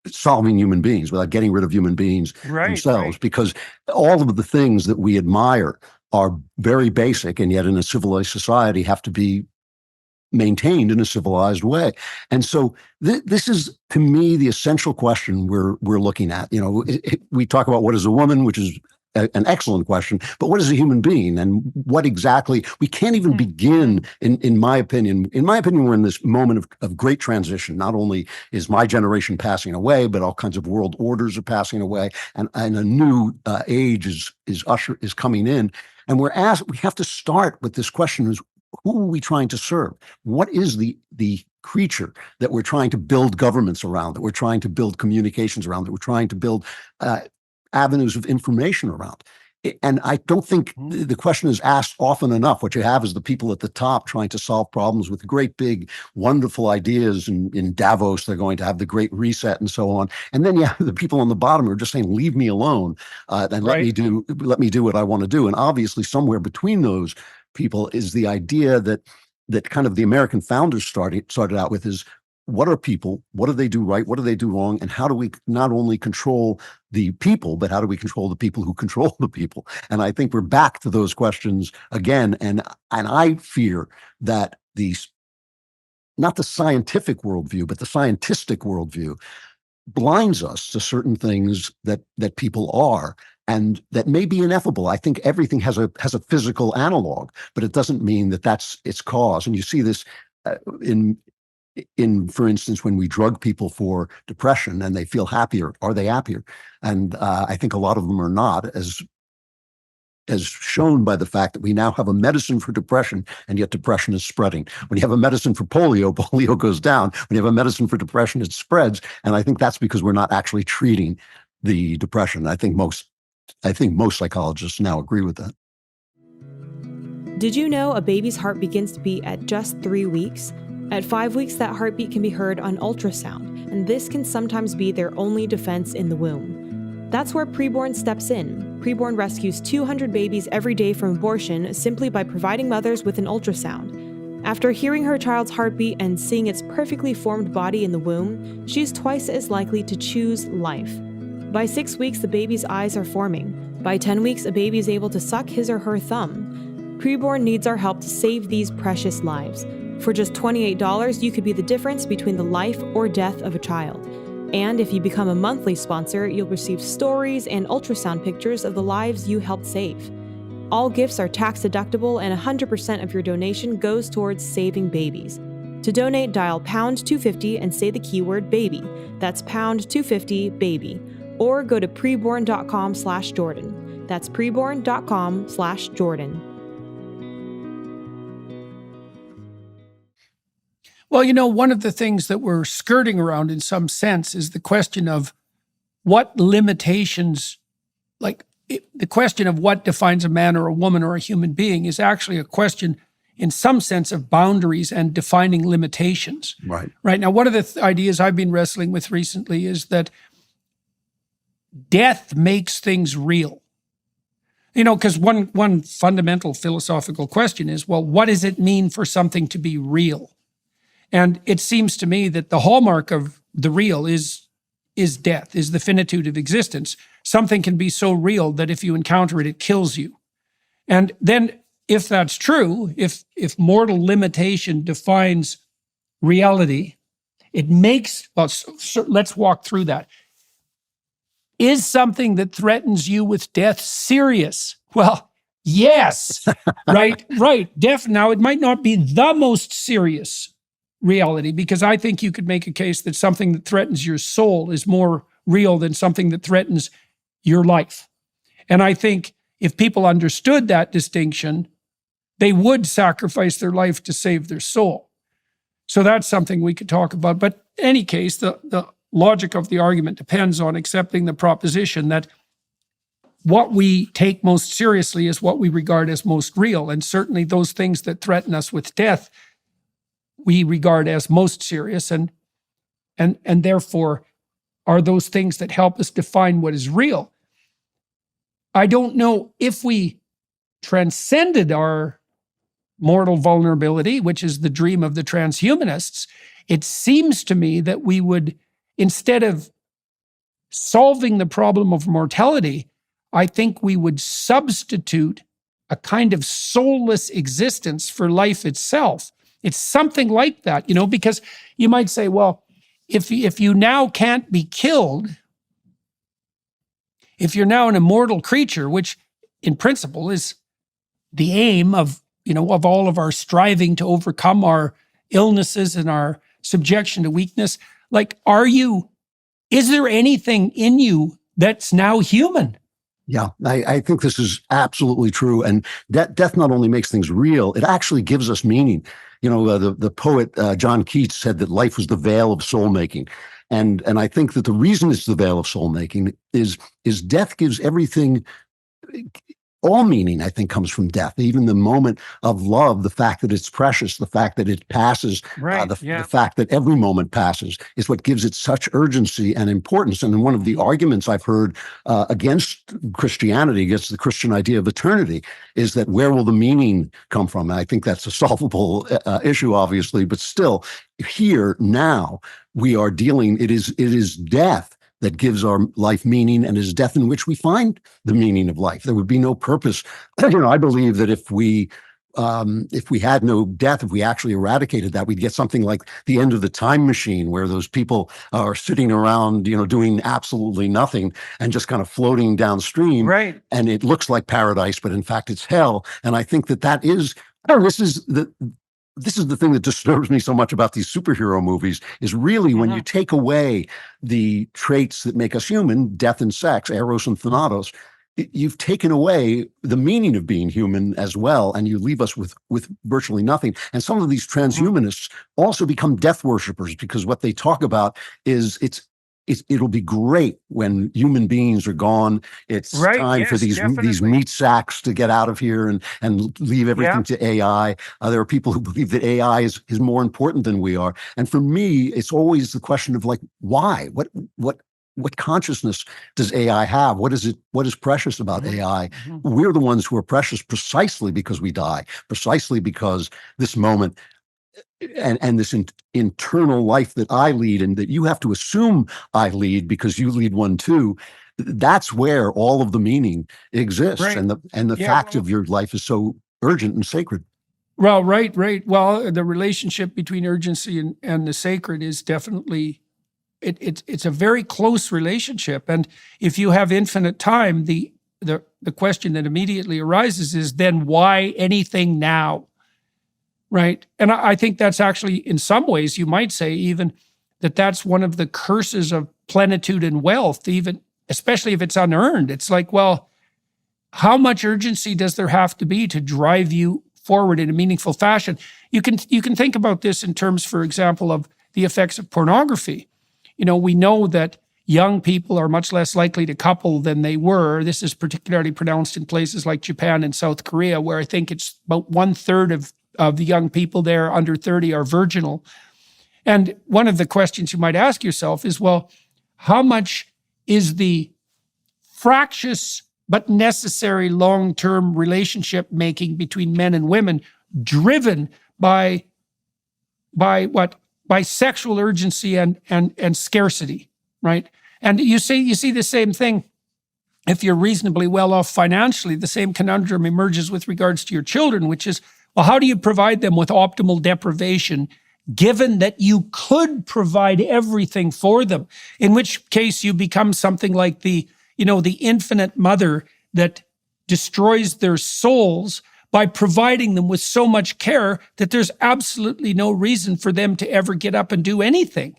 solving human beings, without getting rid of human beings themselves? Right. Because all of the things that we admire are very basic, and yet in a civilized society have to be maintained in a civilized way. And so this is, to me, the essential question we're looking at. We talk about what is a woman, which is an excellent question. But what is a human being, and what exactly? We can't even begin. In my opinion, we're in this moment of great transition. Not only is my generation passing away, but all kinds of world orders are passing away, and a new age is coming in. And we have to start with this question: is who are we trying to serve? What is the creature that we're trying to build governments around, that we're trying to build communications around, that we're trying to build avenues of information around? And I don't think the question is asked often enough. What you have is the people at the top trying to solve problems with great, big, wonderful ideas. In Davos, they're going to have the Great Reset and so on. And then you have the people on the bottom who are just saying, "Leave me alone, and let me do what I want to do." And obviously, somewhere between those people is the idea that kind of the American founders started out with is, what are people? What do they do right? What do they do wrong? And how do we not only control the people, but how do we control the people who control the people? And I think we're back to those questions again. And I fear that not the scientific worldview, but the scientistic worldview blinds us to certain things that people are, and that may be ineffable. I think everything has a physical analog, but it doesn't mean that that's its cause. And you see this in, for instance, when we drug people for depression and they feel happier, are they happier? And I think a lot of them are not, as shown by the fact that we now have a medicine for depression, and yet depression is spreading. When you have a medicine for polio, polio goes down. When you have a medicine for depression, it spreads. And I think that's because we're not actually treating the depression. I think most psychologists now agree with that. Did you know a baby's heart begins to beat at just 3 weeks? At 5 weeks, that heartbeat can be heard on ultrasound, and this can sometimes be their only defense in the womb. That's where Preborn steps in. Preborn rescues 200 babies every day from abortion simply by providing mothers with an ultrasound. After hearing her child's heartbeat and seeing its perfectly formed body in the womb, she's twice as likely to choose life. By 6 weeks, the baby's eyes are forming. By 10 weeks, a baby is able to suck his or her thumb. Preborn needs our help to save these precious lives. For just $28, you could be the difference between the life or death of a child. And if you become a monthly sponsor, you'll receive stories and ultrasound pictures of the lives you helped save. All gifts are tax deductible, and 100% of your donation goes towards saving babies. To donate, dial pound 250 and say the keyword baby. That's pound 250 baby. Or go to preborn.com/Jordan. That's preborn.com/Jordan. Well, one of the things that we're skirting around in some sense is the question of what limitations, the question of what defines a man or a woman or a human being is actually a question in some sense of boundaries and defining limitations. Right. Right. Now, one of the ideas I've been wrestling with recently is that death makes things real. Because one fundamental philosophical question is, well, what does it mean for something to be real? And it seems to me that the hallmark of the real is death, is the finitude of existence. Something can be so real that if you encounter it, it kills you. And then if that's true, if mortal limitation defines reality, it makes, so let's walk through that. Is something that threatens you with death serious? Well, yes, right. Now, it might not be the most serious reality, because I think you could make a case that something that threatens your soul is more real than something that threatens your life. And I think if people understood that distinction, they would sacrifice their life to save their soul. So that's something we could talk about. But in any case, the logic of the argument depends on accepting the proposition that what we take most seriously is what we regard as most real. And certainly those things that threaten us with death, we regard as most serious, and therefore are those things that help us define what is real. I don't know if we transcended our mortal vulnerability, which is the dream of the transhumanists. It seems to me that we would, instead of solving the problem of mortality, I think we would substitute a kind of soulless existence for life itself. It's something like that, because you might say, well, if you now can't be killed, if you're now an immortal creature, which in principle is the aim of, of all of our striving to overcome our illnesses and our subjection to weakness, like, is there anything in you that's now human? Yeah, I think this is absolutely true. And death not only makes things real, it actually gives us meaning. The poet John Keats said that life was the veil of soul making. And I think that the reason it's the veil of soul making is death gives everything. All meaning, I think, comes from death. Even the moment of love, the fact that it's precious, the fact that it passes, Right. the fact that every moment passes is what gives it such urgency and importance. And one of the arguments I've heard against Christianity, against the Christian idea of eternity, is that where will the meaning come from? And I think that's a solvable issue, obviously, but still, here now we are dealing. It is death that gives our life meaning, and is death in which we find the meaning of life. There would be no purpose. I believe that if we had no death, if we actually eradicated that, we'd get something like the end of the time machine, where those people are sitting around, doing absolutely nothing and just kind of floating downstream. Right. And it looks like paradise, but in fact it's hell. And I think that is, this is the thing that disturbs me so much about these superhero movies, is really when you take away the traits that make us human, death and sex, eros and thanatos, you've taken away the meaning of being human as well, and you leave us with virtually nothing. And some of these transhumanists also become death worshipers, because what they talk about is it'll be great when human beings are gone. It's time for these meat sacks to get out of here and leave everything to AI. There are people who believe that AI is more important than we are. And for me, it's always the question of, like, why? What consciousness does AI have? What is precious about AI? We're the ones who are precious precisely because we die, precisely because this moment and this internal life that I lead, and that you have to assume I lead because you lead one too. That's where all of the meaning exists, and the fact of your life is so urgent and sacred. Well, right. Well, the relationship between urgency and the sacred is definitely it's a very close relationship. And if you have infinite time, the question that immediately arises is, then why anything now? Right. And I think that's actually, in some ways, you might say even that's one of the curses of plenitude and wealth, even especially if it's unearned. It's like, well, how much urgency does there have to be to drive you forward in a meaningful fashion? You can think about this in terms, for example, of the effects of pornography. We know that young people are much less likely to couple than they were. This is particularly pronounced in places like Japan and South Korea, where I think it's about 1/3 of the young people there under 30 are virginal. And one of the questions you might ask yourself is, well, how much is the fractious but necessary long-term relationship making between men and women driven by what? By sexual urgency and scarcity, right? And you see the same thing if you're reasonably well off financially. The same conundrum emerges with regards to your children, which is, well, how do you provide them with optimal deprivation, given that you could provide everything for them? In which case you become something like the infinite mother that destroys their souls by providing them with so much care that there's absolutely no reason for them to ever get up and do anything.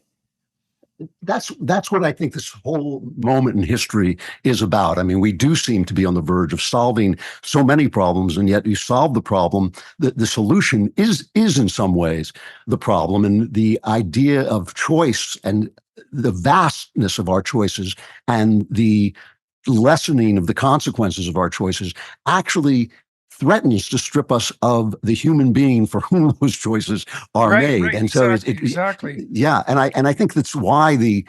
That's what I think this whole moment in history is about. I mean, we do seem to be on the verge of solving so many problems, and yet you solve the problem. The solution is in some ways the problem, and the idea of choice and the vastness of our choices and the lessening of the consequences of our choices actually threatens to strip us of the human being for whom those choices are made. Right, and so exactly. Yeah. And I think that's why the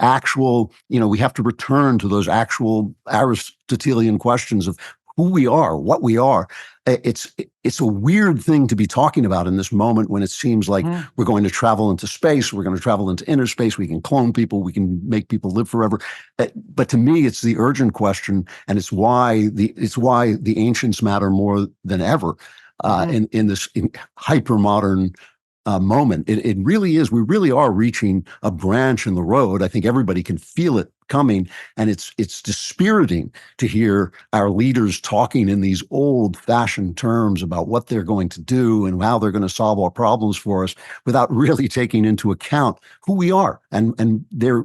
actual, we have to return to those actual Aristotelian questions of who we are, what we are. It's a weird thing to be talking about in this moment when it seems like we're going to travel into space, we're going to travel into inner space, we can clone people, we can make people live forever. But to me, it's the urgent question, and it's why the ancients matter more than ever in this hyper modern moment. It really is. We really are reaching a branch in the road. I think everybody can feel it coming, and it's dispiriting to hear our leaders talking in these old-fashioned terms about what they're going to do and how they're going to solve our problems for us, without really taking into account who we are and the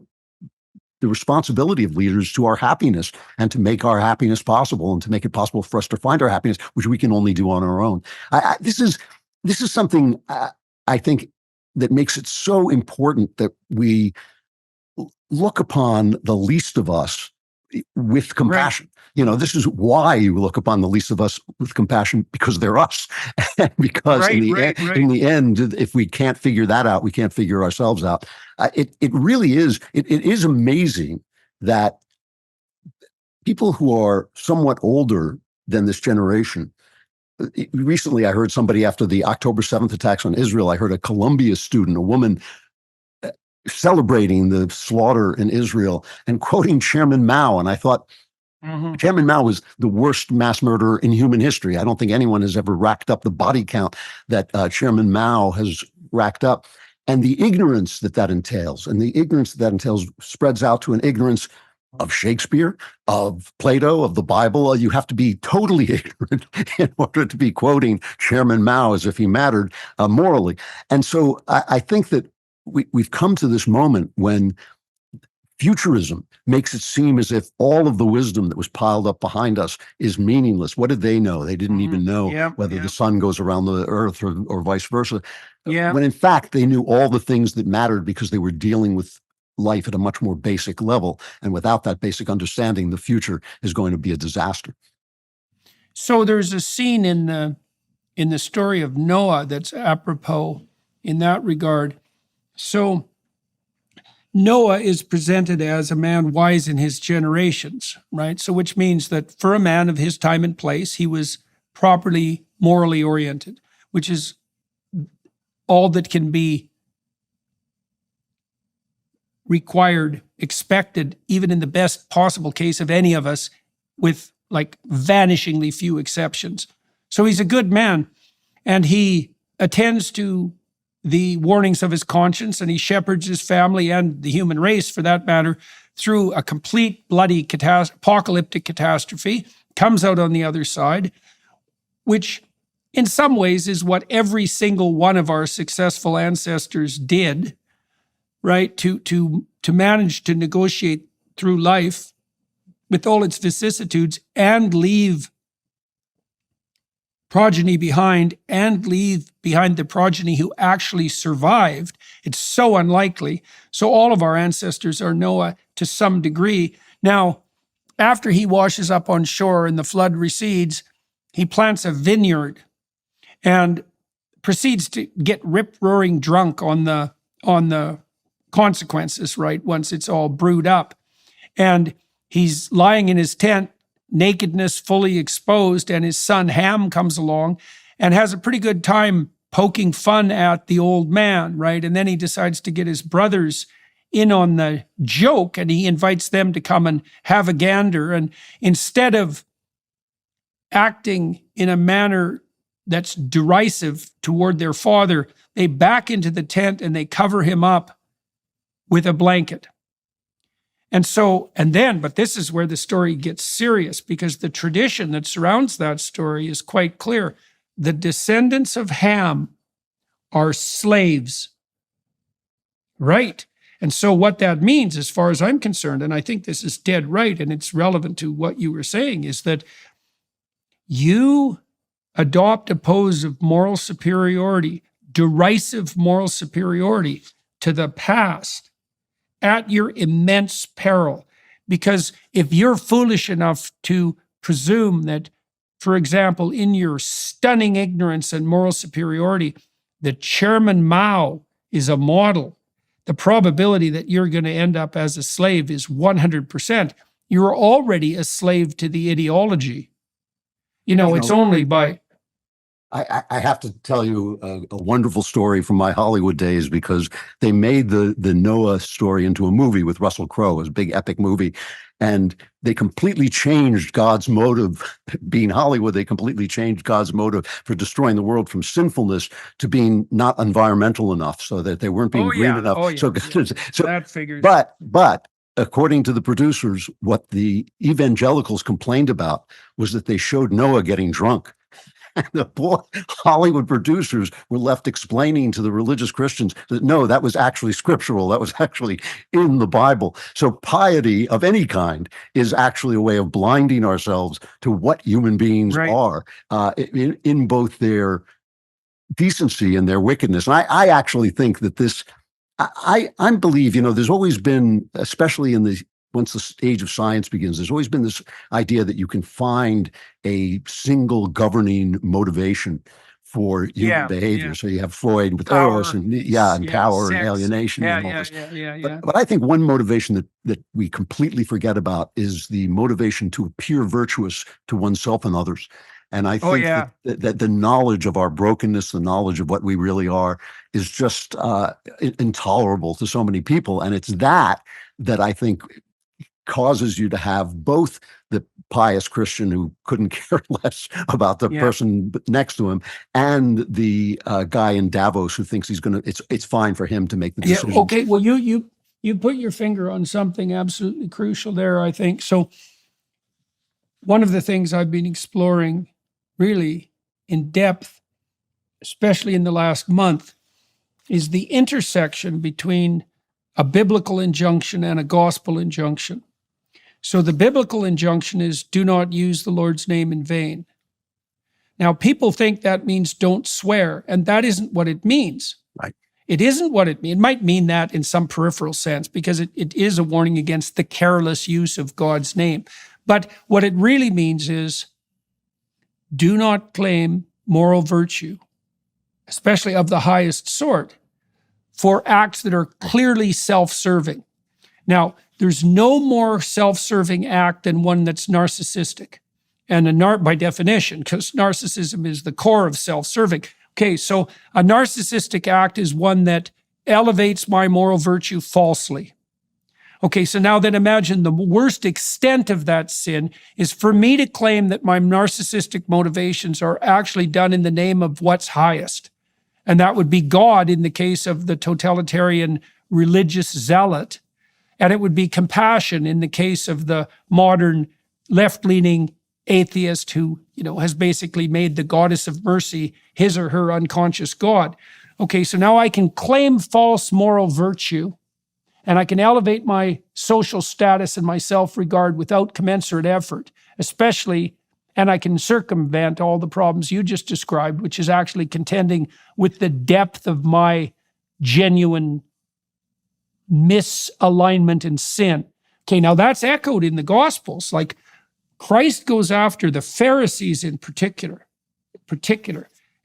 responsibility of leaders to our happiness, and to make our happiness possible, and to make it possible for us to find our happiness, which we can only do on our own. This is something I think that makes it so important that we look upon the least of us with compassion. Right. This is why you look upon the least of us with compassion, because they're us. Because in the end, if we can't figure that out, we can't figure ourselves out. It really is. It is amazing that people who are somewhat older than this generation. Recently, I heard somebody, after the October 7th attacks on Israel, I heard a Columbia student, a woman, celebrating the slaughter in Israel and quoting Chairman Mao. And I thought, Chairman Mao was the worst mass murderer in human history. I don't think anyone has ever racked up the body count that Chairman Mao has racked up. And the ignorance that entails, spreads out to an ignorance of Shakespeare, of Plato, of the Bible. You have to be totally ignorant in order to be quoting Chairman Mao as if he mattered morally. And so I think that we've come to this moment when futurism makes it seem as if all of the wisdom that was piled up behind us is meaningless. What did they know? They didn't even know whether the sun goes around the earth or vice versa. When in fact, they knew all the things that mattered, because they were dealing with life at a much more basic level. And without that basic understanding, the future is going to be a disaster. So there's a scene in the story of Noah that's apropos in that regard. So Noah is presented as a man wise in his generations, right? So which means that for a man of his time and place, he was properly morally oriented, which is all that can be required, expected, even in the best possible case of any of us, with like vanishingly few exceptions. So he's a good man, and he attends to the warnings of his conscience, and he shepherds his family and the human race, for that matter, through a complete bloody apocalyptic catastrophe, comes out on the other side, which in some ways is what every single one of our successful ancestors did, right? To manage to negotiate through life with all its vicissitudes and leave progeny behind, and leave behind the progeny who actually survived. It's so unlikely. So all of our ancestors are Noah to some degree. Now, after he washes up on shore and the flood recedes, he plants a vineyard and proceeds to get rip-roaring drunk on the consequences, right, once it's all brewed up. And he's lying in his tent, nakedness fully exposed, and his son Ham comes along and has a pretty good time poking fun at the old man, right? And then he decides to get his brothers in on the joke, and he invites them to come and have a gander. And instead of acting in a manner that's derisive toward their father, they back into the tent and they cover him up with a blanket. But this is where the story gets serious, because the tradition that surrounds that story is quite clear. The descendants of Ham are slaves, right? And so what that means, as far as I'm concerned, and I think this is dead right, and it's relevant to what you were saying, is that you adopt a pose of moral superiority, derisive moral superiority to the past, at your immense peril. Because if you're foolish enough to presume that, for example, in your stunning ignorance and moral superiority, that Chairman Mao is a model, the probability that you're going to end up as a slave is 100%. You're already a slave to the ideology. It's only by I have to tell you a wonderful story from my Hollywood days, because they made the Noah story into a movie with Russell Crowe. It was a big epic movie. And they completely changed God's motive. Being Hollywood, they completely changed God's motive for destroying the world from sinfulness to being not environmental enough, so that they weren't being green enough. So that figures. But according to the producers, what the evangelicals complained about was that they showed Noah getting drunk. And the Hollywood producers were left explaining to the religious Christians that no, that was actually scriptural. That was actually in the Bible. So piety of any kind is actually a way of blinding ourselves to what human beings are in both their decency and their wickedness. And I actually think that this, I believe, there's always been, especially once the age of science begins, there's always been this idea that you can find a single governing motivation for human behavior. Yeah. So you have Freud with Eros and power and alienation and all this. But I think one motivation that we completely forget about is the motivation to appear virtuous to oneself and others. And I think that the knowledge of our brokenness, the knowledge of what we really are, is just intolerable to so many people. And it's that I think causes you to have both the pious Christian who couldn't care less about the person next to him, and the guy in Davos who thinks it's fine for him to make the decision. Yeah, okay, well, you put your finger on something absolutely crucial there, I think. So one of the things I've been exploring really in depth, especially in the last month, is the intersection between a biblical injunction and a gospel injunction. So the biblical injunction is, do not use the Lord's name in vain. Now, people think that means don't swear, and that isn't what it means. Right. It isn't what it means. It might mean that in some peripheral sense, because it is a warning against the careless use of God's name. But what it really means is, do not claim moral virtue, especially of the highest sort, for acts that are clearly self-serving. Now, there's no more self-serving act than one that's narcissistic. And by definition, because narcissism is the core of self-serving. Okay, so a narcissistic act is one that elevates my moral virtue falsely. Okay, so now then imagine the worst extent of that sin is for me to claim that my narcissistic motivations are actually done in the name of what's highest. And that would be God in the case of the totalitarian religious zealot. And it would be compassion in the case of the modern left-leaning atheist who, has basically made the goddess of mercy his or her unconscious God. Okay, so now I can claim false moral virtue, and I can elevate my social status and my self-regard without commensurate effort, and I can circumvent all the problems you just described, which is actually contending with the depth of my genuine misalignment and sin. Okay, now that's echoed in the Gospels. Like Christ goes after the Pharisees in particular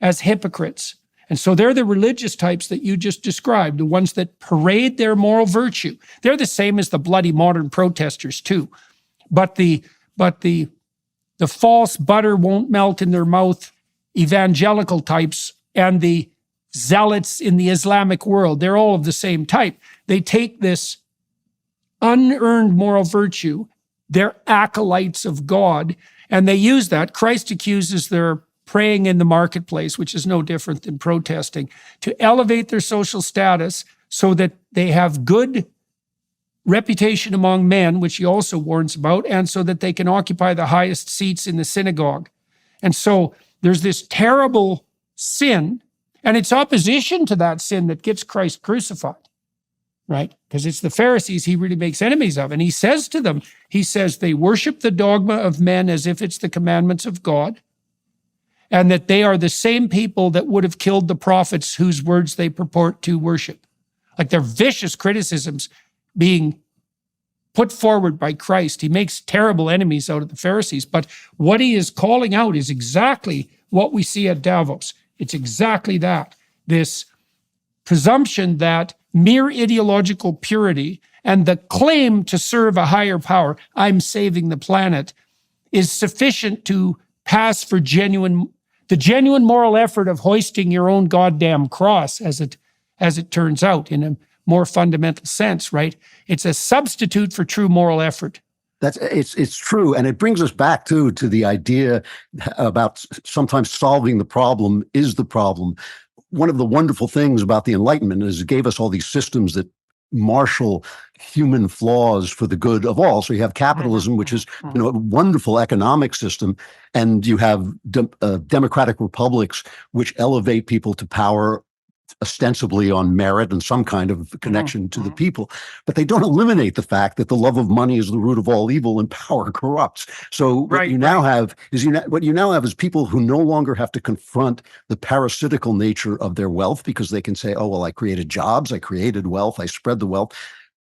as hypocrites. And so they're the religious types that you just described, the ones that parade their moral virtue. They're the same as the bloody modern protesters too. But the false butter won't melt in their mouth evangelical types and the zealots in the Islamic world, they're all of the same type. They take this unearned moral virtue, they're acolytes of God, and they use that. Christ accuses their praying in the marketplace, which is no different than protesting, to elevate their social status so that they have good reputation among men, which he also warns about, and so that they can occupy the highest seats in the synagogue. And so there's this terrible sin, and it's opposition to that sin that gets Christ crucified, right? Because it's the Pharisees he really makes enemies of. And he says to them, they worship the dogma of men as if it's the commandments of God, and that they are the same people that would have killed the prophets whose words they purport to worship. Like they're vicious criticisms being put forward by Christ. He makes terrible enemies out of the Pharisees, but what he is calling out is exactly what we see at Davos. It's exactly that, this presumption that mere ideological purity and the claim to serve a higher power, I'm saving the planet, is sufficient to pass for genuine The genuine moral effort of hoisting your own goddamn cross, as it turns out, in a more fundamental sense, right? It's a substitute for true moral effort. It's true, and it brings us back to the idea about sometimes solving the problem is the problem. One of the wonderful things about the Enlightenment is it gave us all these systems that marshal human flaws for the good of all. So you have capitalism, which is a wonderful economic system, and you have democratic republics, which elevate people to power ostensibly on merit and some kind of connection to the people, but they don't eliminate the fact that the love of money is the root of all evil and power corrupts. So what you now have is people who no longer have to confront the parasitical nature of their wealth, because they can say, oh, well, I created jobs, I created wealth, I spread the wealth.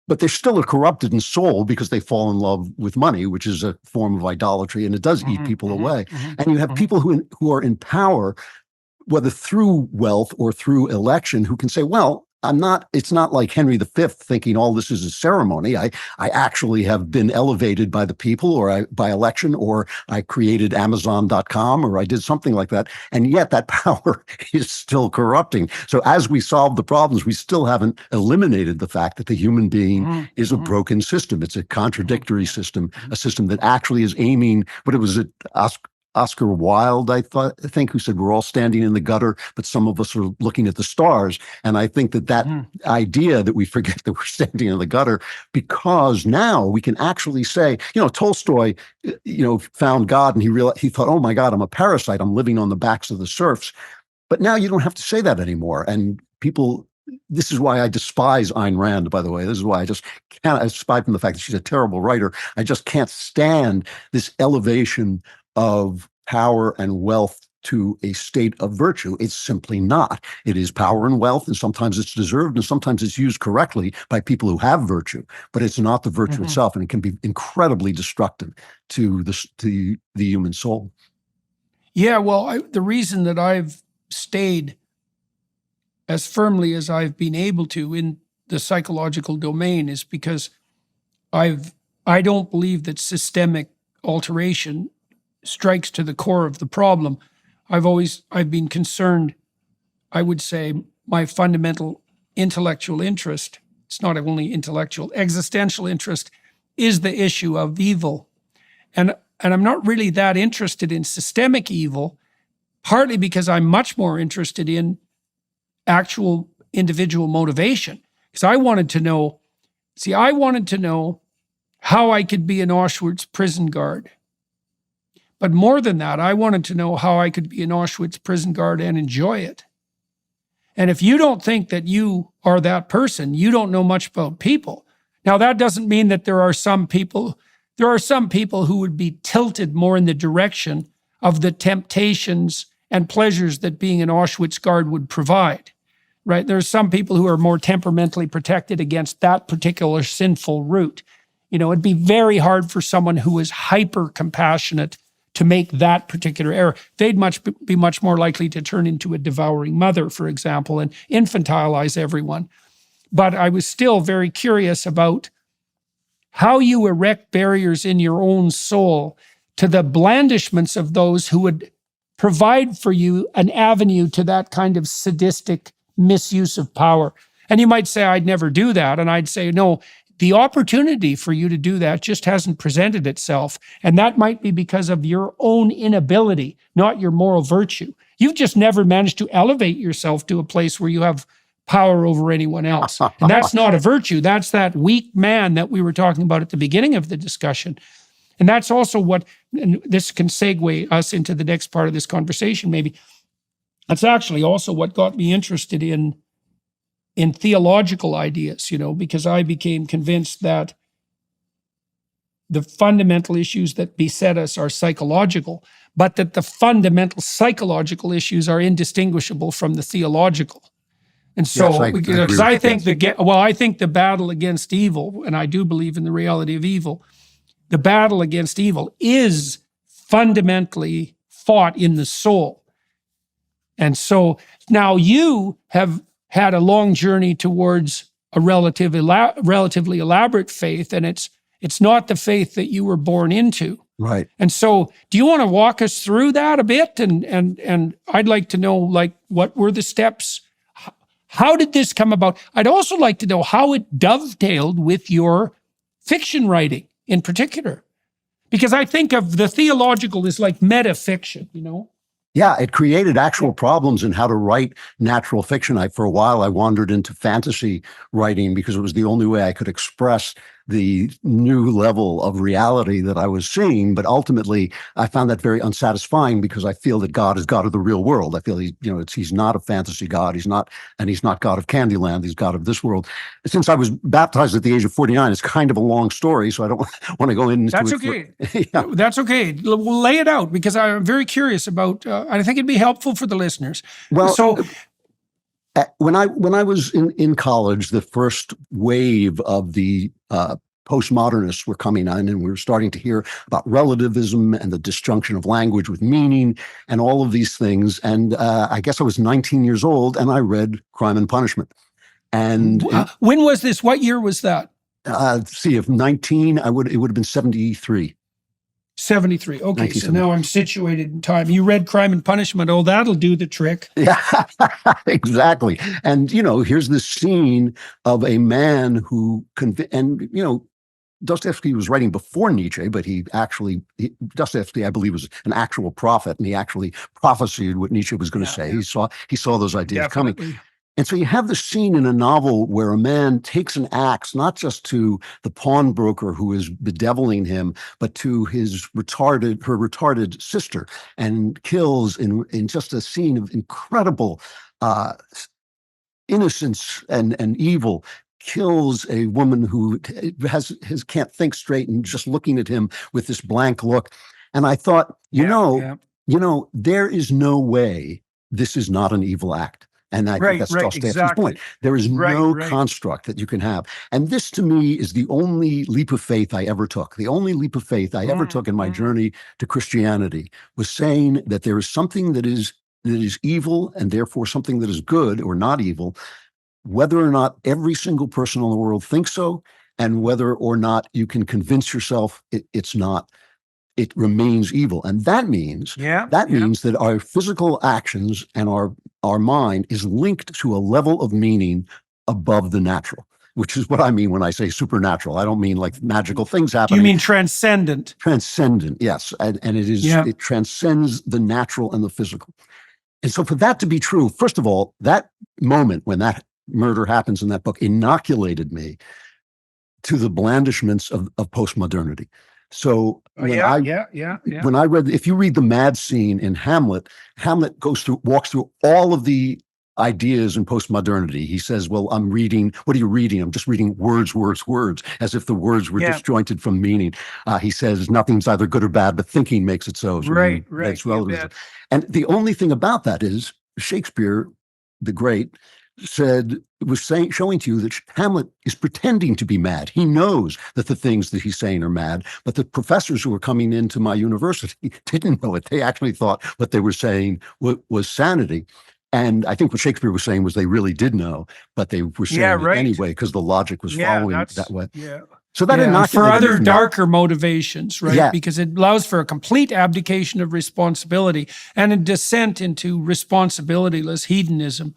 But they're still corrupted in soul because they fall in love with money, which is a form of idolatry, and it does eat people away. And you have people who are in power, whether through wealth or through election, who can say, well, it's not like Henry V thinking all this is a ceremony. I actually have been elevated by the people, or by election, or I created Amazon.com, or I did something like that. And yet that power is still corrupting. So as we solve the problems, we still haven't eliminated the fact that the human being is a broken system. It's a contradictory system, a system that actually is aiming, but it was Oscar Wilde, I think, who said, we're all standing in the gutter, but some of us are looking at the stars. And I think that idea that we forget that we're standing in the gutter, because now we can actually say, Tolstoy, found God, and he thought, oh my God, I'm a parasite. I'm living on the backs of the serfs. But now you don't have to say that anymore. And this is why I despise Ayn Rand, by the way. This is why I just can't, aside from the fact that she's a terrible writer, I just can't stand this elevation of power and wealth to a state of virtue. It's simply not. It is power and wealth, and sometimes it's deserved, and sometimes it's used correctly by people who have virtue, but it's not the virtue itself, and it can be incredibly destructive to the human soul. Yeah, well, the reason that I've stayed as firmly as I've been able to in the psychological domain is because I don't believe that systemic alteration strikes to the core of the problem. I've been concerned, I would say, my fundamental intellectual interest, it's not only intellectual, existential interest, is the issue of evil. And I'm not really that interested in systemic evil, partly because I'm much more interested in actual individual motivation. Because I wanted to know how I could be an Auschwitz prison guard. But more than that, I wanted to know how I could be an Auschwitz prison guard and enjoy it. And if you don't think that you are that person, you don't know much about people. Now, that doesn't mean that there are some people who would be tilted more in the direction of the temptations and pleasures that being an Auschwitz guard would provide, right? There are some people who are more temperamentally protected against that particular sinful route. It'd be very hard for someone who is hyper compassionate to make that particular error. They'd be much more likely to turn into a devouring mother, for example, and infantilize everyone. But I was still very curious about how you erect barriers in your own soul to the blandishments of those who would provide for you an avenue to that kind of sadistic misuse of power. And you might say, I'd never do that. And I'd say, no, the opportunity for you to do that just hasn't presented itself. And that might be because of your own inability, not your moral virtue. You've just never managed to elevate yourself to a place where you have power over anyone else. And that's not a virtue. That's that weak man that we were talking about at the beginning of the discussion. And that's also and this can segue us into the next part of this conversation maybe. That's actually also what got me interested in theological ideas, because I became convinced that the fundamental issues that beset us are psychological, but that the fundamental psychological issues are indistinguishable from the theological. And so, because I think the battle against evil, and I do believe in the reality of evil, the battle against evil is fundamentally fought in the soul. And so now you have had a long journey towards a relatively elaborate faith, and it's not the faith that you were born into. Right. And so, do you want to walk us through that a bit? And I'd like to know, like, what were the steps? How did this come about? I'd also like to know how it dovetailed with your fiction writing in particular, because I think of the theological as like metafiction, you know? Yeah, it created actual problems in how to write natural fiction. For a while, I wandered into fantasy writing because it was the only way I could express the new level of reality that I was seeing. But ultimately, I found that very unsatisfying because I feel that God is God of the real world. I feel he's not a fantasy God. He's not God of Candyland. He's God of this world. Since I was baptized at the age of 49, it's kind of a long story, so I don't want to go into That's it. okay. Yeah. That's okay. We'll lay it out because I'm very curious about. I think it'd be helpful for the listeners. Well, so. When I was in college, the first wave of the postmodernists were coming on, and we were starting to hear about relativism and the disjunction of language with meaning and all of these things. And I guess I was 19 years old, and I read Crime and Punishment. And when was this? What year was that? If 19, it would have been 73. 73. Okay, so now I'm situated in time. You read Crime and Punishment. Oh, that'll do the trick. Yeah, exactly. And, here's this scene of a man who, Dostoevsky was writing before Nietzsche, but Dostoevsky, I believe, was an actual prophet, and he actually prophesied what Nietzsche was going to say. Yeah. He saw those ideas coming. And so you have this scene in a novel where a man takes an axe, not just to the pawnbroker who is bedeviling him, but to her retarded sister, and kills in just a scene of incredible innocence and evil, kills a woman who can't think straight and just looking at him with this blank look. And I thought, there is no way this is not an evil act. And I think that's Dostoevsky's point. There is no construct that you can have. And this, to me, is the only leap of faith I ever took. The only leap of faith I ever took in my journey to Christianity was saying that there is something that is evil, and therefore something that is good or not evil, whether or not every single person in the world thinks so, and whether or not you can convince yourself it's not. It remains evil. And that means means that our physical actions and our mind is linked to a level of meaning above the natural, which is what I mean when I say supernatural. I don't mean like magical things happening. You mean transcendent? Transcendent, yes. And it transcends the natural and the physical. And so for that to be true, first of all, that moment when that murder happens in that book inoculated me to the blandishments of postmodernity. So when I read, if you read the mad scene in Hamlet walks through all of the ideas in postmodernity. He says, well, I'm reading, what are you reading? I'm just reading words, as if the words were disjointed from meaning. He says, nothing's either good or bad, but thinking makes it so. It's relativism. And the only thing about that is Shakespeare, the great, showing to you that Hamlet is pretending to be mad. He knows that the things that he's saying are mad, but the professors who were coming into my university didn't know it. They actually thought what they were saying was sanity. And I think what Shakespeare was saying was they really did know, but they were saying it anyway because the logic was following that way. Yeah. So that inoculated for other darker motivations, right? Yeah. Because it allows for a complete abdication of responsibility and a descent into responsibilityless hedonism.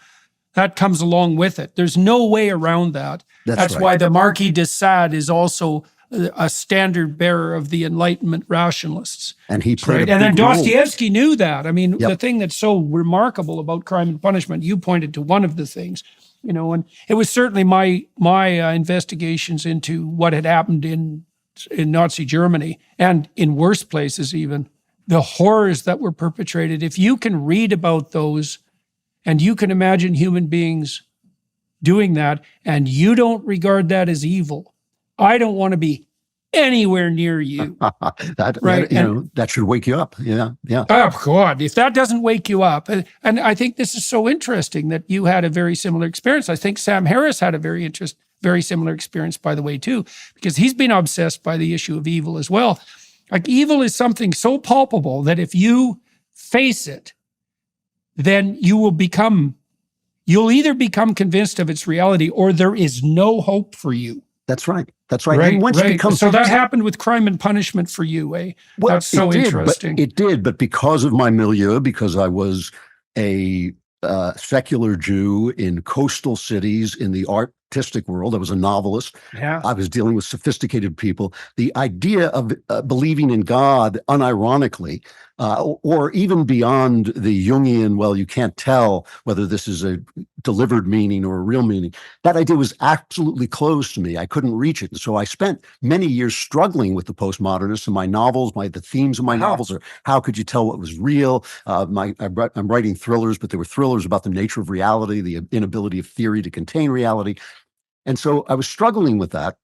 That comes along with it. There's no way around that. That's why the Marquis de Sade is also a standard bearer of the Enlightenment rationalists. And he played and then Dostoevsky knew that. I mean, the thing that's so remarkable about Crime and Punishment, you pointed to one of the things, and it was certainly my investigations into what had happened in Nazi Germany and in worse places even, the horrors that were perpetrated. If you can read about those and you can imagine human beings doing that, and you don't regard that as evil, I don't want to be anywhere near you. That should wake you up. Yeah. Oh, God, if that doesn't wake you up. And I think this is so interesting that you had a very similar experience. I think Sam Harris had a very similar experience, by the way, too, because he's been obsessed by the issue of evil as well. Like, evil is something so palpable that if you face it, then you'll either become convinced of its reality or there is no hope for you. That's right. That's right. Right, And once you right. become So that happened with Crime and Punishment for you, eh? well, That's so interesting. It did, but because of my milieu, because I was a secular Jew in coastal cities in the artistic world, I was a novelist. Yeah. I was dealing with sophisticated people. The idea of believing in God, unironically, or even beyond the Jungian, well, you can't tell whether this is a delivered meaning or a real meaning. That idea was absolutely closed to me. I couldn't reach it. And so I spent many years struggling with the postmodernists in my novels. The themes of my novels are how could you tell what was real? I'm writing thrillers, but they were thrillers about the nature of reality, the inability of theory to contain reality. And so I was struggling with that.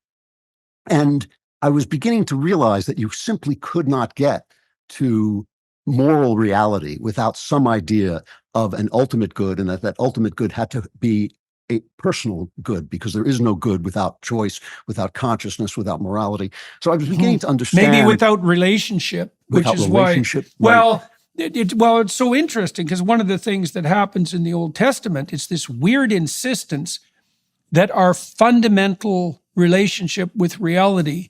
And I was beginning to realize that you simply could not get to moral reality without some idea of an ultimate good, and that ultimate good had to be a personal good, because there is no good without choice, without consciousness, without morality. So I was beginning to understand. Maybe without relationship, which is relationship, why. right. Well, it's so interesting because one of the things that happens in the Old Testament is this weird insistence that our fundamental relationship with reality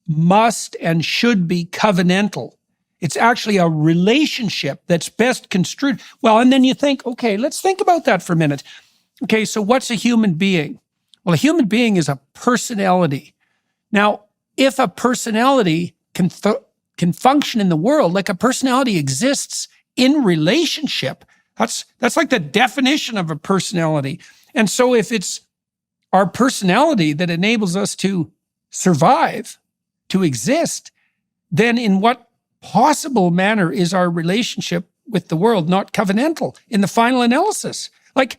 must and should be covenantal. It's actually a relationship that's best construed. Well, and then you think, okay, let's think about that for a minute. Okay, so what's a human being? Well, a human being is a personality. Now, if a personality can function in the world, like a personality exists in relationship, that's like the definition of a personality. And so if it's our personality that enables us to survive, to exist, then in what possible manner is our relationship with the world not covenantal in the final analysis? Like,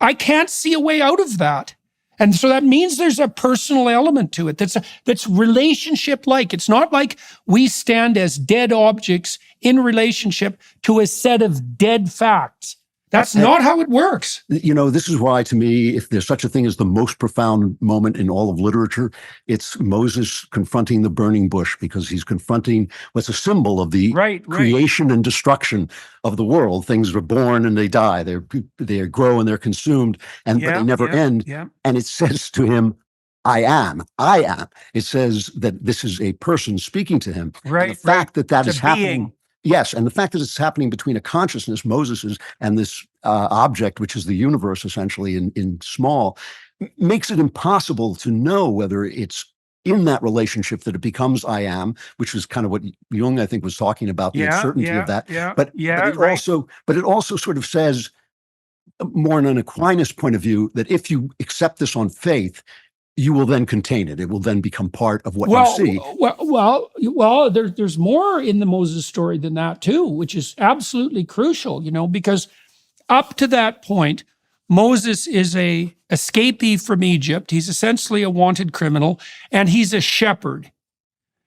I can't see a way out of that. And so that means there's a personal element to it that's relationship-like. It's not like we stand as dead objects in relationship to a set of dead facts. That's not how it works. You know, this is why, to me, if there's such a thing as the most profound moment in all of literature, it's Moses confronting the burning bush, because he's confronting what's a symbol of the creation and destruction of the world. Things are born and they die. They grow and they're consumed, but they never end. Yeah. And it says to him, I am. It says that this is a person speaking to him. Right. And the fact that is happening. Being. Yes, and the fact that it's happening between a consciousness, Moses's, and this object, which is the universe, essentially in small, makes it impossible to know whether it's in that relationship that it becomes I am, which was kind of what Jung, I think, was talking about, the uncertainty of that. But it also sort of says, more in an Aquinas point of view, that if you accept this on faith, you will then contain it. It will then become part of what you see. Well, there's more in the Moses story than that too, which is absolutely crucial, because up to that point, Moses is a escapee from Egypt. He's essentially a wanted criminal, and he's a shepherd.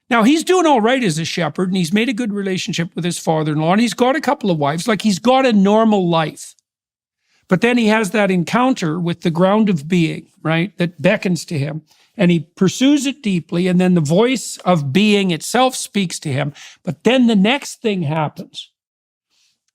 Now, he's doing all right as a shepherd, and he's made a good relationship with his father-in-law, and he's got a couple of wives. Like, he's got a normal life. But then he has that encounter with the ground of being, right, that beckons to him. And he pursues it deeply, and then the voice of being itself speaks to him. But then the next thing happens.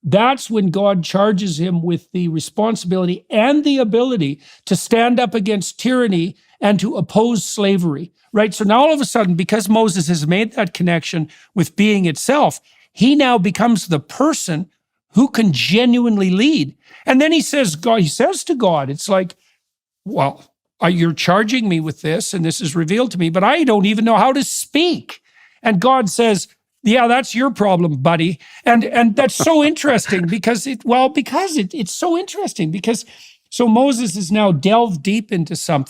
That's when God charges him with the responsibility and the ability to stand up against tyranny and to oppose slavery, right? So now all of a sudden, because Moses has made that connection with being itself, he now becomes the person who can genuinely lead. And then he says to God, it's like, well, you're charging me with this, and this is revealed to me, but I don't even know how to speak. And God says, yeah, that's your problem, buddy. And that's so interesting because it's so interesting because so Moses is now delved deep into some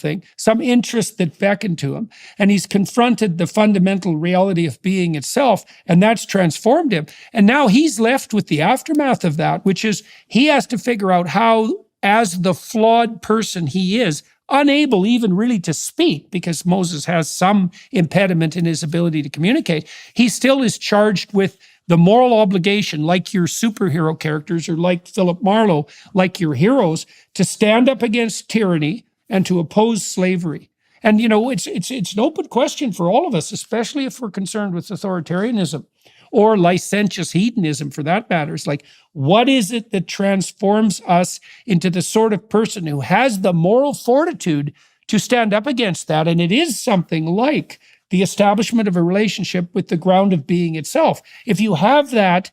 interest that beckoned to him, and he's confronted the fundamental reality of being itself, and that's transformed him. And now he's left with the aftermath of that, which is he has to figure out how, as the flawed person he is, unable even really to speak, because Moses has some impediment in his ability to communicate, he still is charged with the moral obligation, like your superhero characters or like Philip Marlowe, like your heroes, to stand up against tyranny and to oppose slavery. And, it's an open question for all of us, especially if we're concerned with authoritarianism or licentious hedonism, for that matter. It's like, what is it that transforms us into the sort of person who has the moral fortitude to stand up against that. And it is something like the establishment of a relationship with the ground of being itself. If you have that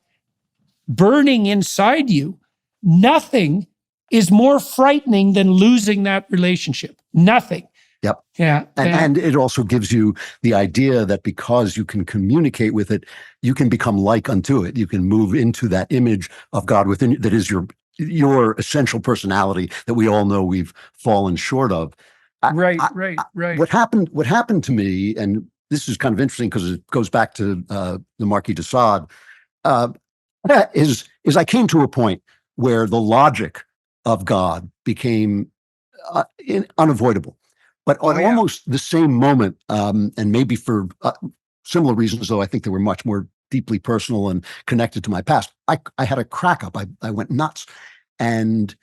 burning inside you, nothing is more frightening than losing that relationship. Nothing. Yep. Yeah. And it also gives you the idea that because you can communicate with it, you can become like unto it. You can move into that image of God within you that is your essential personality that we all know we've fallen short of. Right. What happened to me, and this is kind of interesting because it goes back to the Marquis de Sade, is I came to a point where the logic of God became unavoidable. But on almost the same moment, and maybe for similar reasons, though I think they were much more deeply personal and connected to my past, I had a crack up. I went nuts. And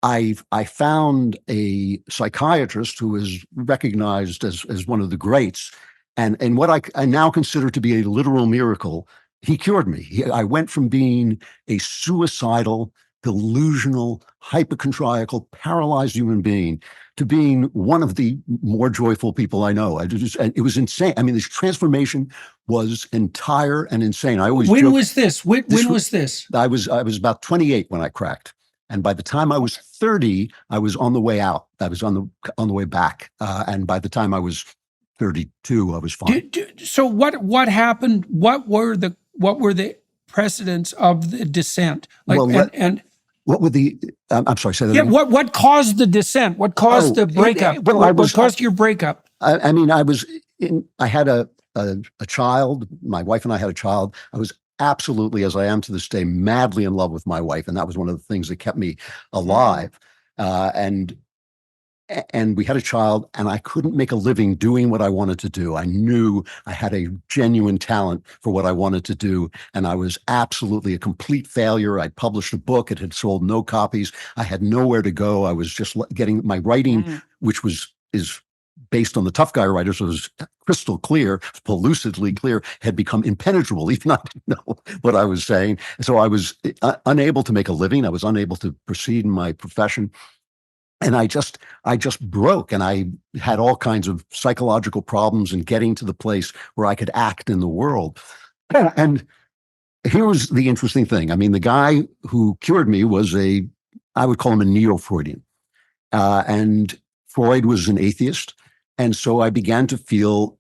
I found a psychiatrist who is recognized as one of the greats. And what I now consider to be a literal miracle, he cured me. I went from being a suicidal, delusional, hypochondriacal, paralyzed human being to being one of the more joyful people I know. It was insane. I mean, this transformation was entire and insane. I always When joke, was this? When was this? I was about 28 when I cracked. And by the time I was 30, I was on the way out. I was on the way back. And by the time I was 32, I was fine. So what happened? What were the precedents of the descent? Like, what were the? I'm sorry. Say that. Yeah. Again. What caused the descent? What caused the breakup? What caused your breakup? I mean, I had a child. My wife and I had a child. I was absolutely, as I am to this day, madly in love with my wife, and that was one of the things that kept me alive. And we had a child, and I couldn't make a living doing what I wanted to do. I knew I had a genuine talent for what I wanted to do, and I was absolutely a complete failure. I'd published a book. It had sold no copies. I had nowhere to go. I was just getting my writing, which is based on the tough guy writers, so it was crystal clear, pellucidly clear, had become impenetrable. Even I didn't know what I was saying. So I was unable to make a living. I was unable to proceed in my profession. And I just broke, and I had all kinds of psychological problems in getting to the place where I could act in the world. And here was the interesting thing. I mean, the guy who cured me was I would call him a neo-Freudian. And Freud was an atheist. And so I began to feel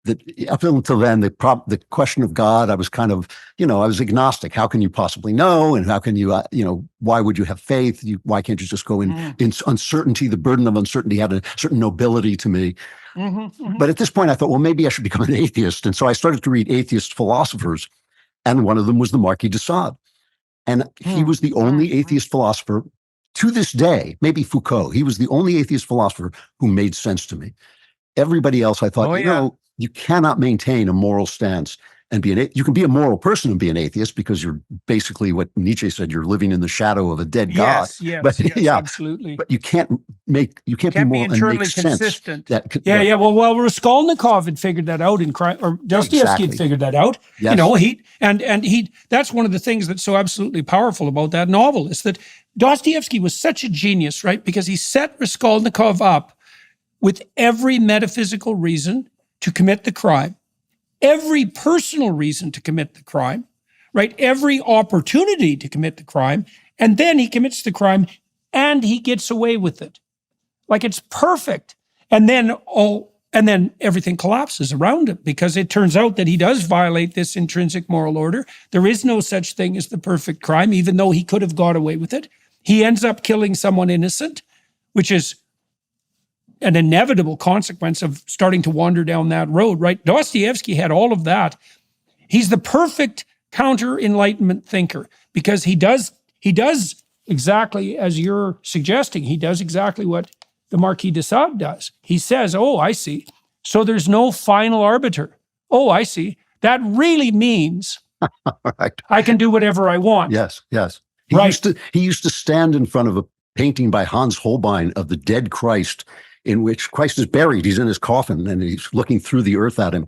that up until then, the question of God, I was kind of, I was agnostic. How can you possibly know? And how can you, why would you have faith? Why can't you just go in uncertainty? The burden of uncertainty had a certain nobility to me. But at this point, I thought, well, maybe I should become an atheist. And so I started to read atheist philosophers. And one of them was the Marquis de Sade. And he was the only atheist philosopher to this day, maybe Foucault. He was the only atheist philosopher who made sense to me. Everybody else, I thought, you cannot maintain a moral stance and you can be a moral person and be an atheist because you're basically what Nietzsche said, you're living in the shadow of a dead God. Yes, absolutely. But you can't be moral and make consistent. Sense. Well, Raskolnikov had figured that out in crime, or Dostoevsky had figured that out. Yes. He that's one of the things that's so absolutely powerful about that novel is that Dostoevsky was such a genius, right? Because he set Raskolnikov up with every metaphysical reason to commit the crime, every personal reason to commit the crime, right? Every opportunity to commit the crime. And then he commits the crime and he gets away with it. Like it's perfect. And then everything collapses around him because it turns out that he does violate this intrinsic moral order. There is no such thing as the perfect crime, even though he could have got away with it. He ends up killing someone innocent, which is an inevitable consequence of starting to wander down that road, right? Dostoevsky had all of that. He's the perfect counter-Enlightenment thinker because he does exactly as you're suggesting. He does exactly what the Marquis de Sade does. He says, oh, I see. So there's no final arbiter. Oh, I see. That really means right. I can do whatever I want. Yes. He used to stand in front of a painting by Hans Holbein of the dead Christ, in which Christ is buried. He's in his coffin and he's looking through the earth at him.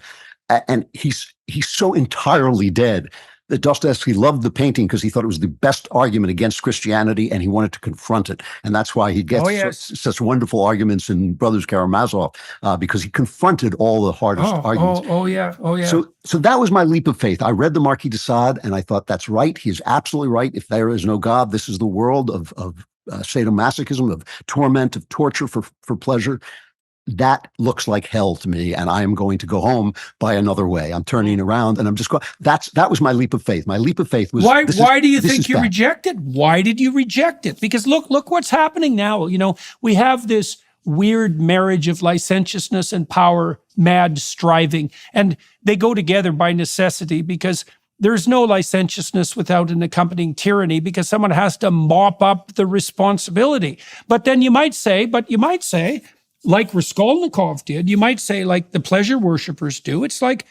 And he's so entirely dead that Dostoevsky loved the painting because he thought it was the best argument against Christianity, and he wanted to confront it. And that's why he gets such wonderful arguments in Brothers Karamazov, because he confronted all the hardest arguments. Oh, yeah. So that was my leap of faith. I read the Marquis de Sade, and I thought, that's right. He's absolutely right. If there is no God, this is the world of sadomasochism, of torment, of torture for pleasure. That looks like hell to me, and I am going to go home by another way. I'm turning around, and I'm just going. That was my leap of faith. My leap of faith was. Why do you think you rejected? Why did you reject it? Because look what's happening now. We have this weird marriage of licentiousness and power, mad striving, and they go together by necessity, because there's no licentiousness without an accompanying tyranny, because someone has to mop up the responsibility. But then you might say, like Raskolnikov did, you might say, like the pleasure worshippers do, it's like,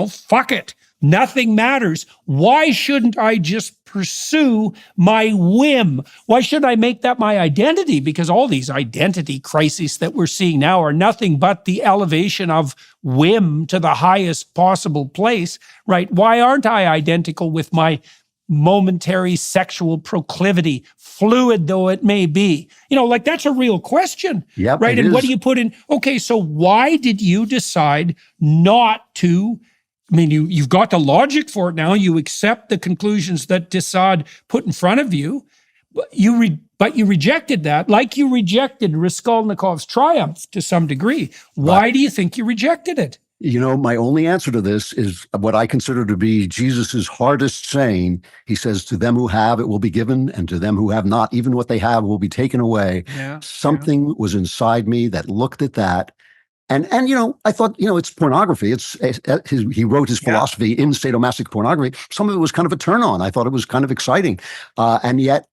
fuck it. Nothing matters. Why shouldn't I just pursue my whim? Why should I make that my identity? Because all these identity crises that we're seeing now are nothing but the elevation of whim to the highest possible place, right? Why aren't I identical with my momentary sexual proclivity, fluid though it may be? Like, that's a real question, yep, right? And what do you put in? Okay, so why did you decide not to? I mean, you've got the logic for it now. You accept the conclusions that de Sade put in front of you, but you rejected that, like you rejected Raskolnikov's triumph to some degree. Why do you think you rejected it? My only answer to this is what I consider to be Jesus's hardest saying. He says, to them who have, it will be given, and to them who have not, even what they have will be taken away. Something was inside me that looked at that. And I thought, it's pornography. He wrote his philosophy in sadomasochistic pornography. Some of it was kind of a turn on. I thought it was kind of exciting. And yet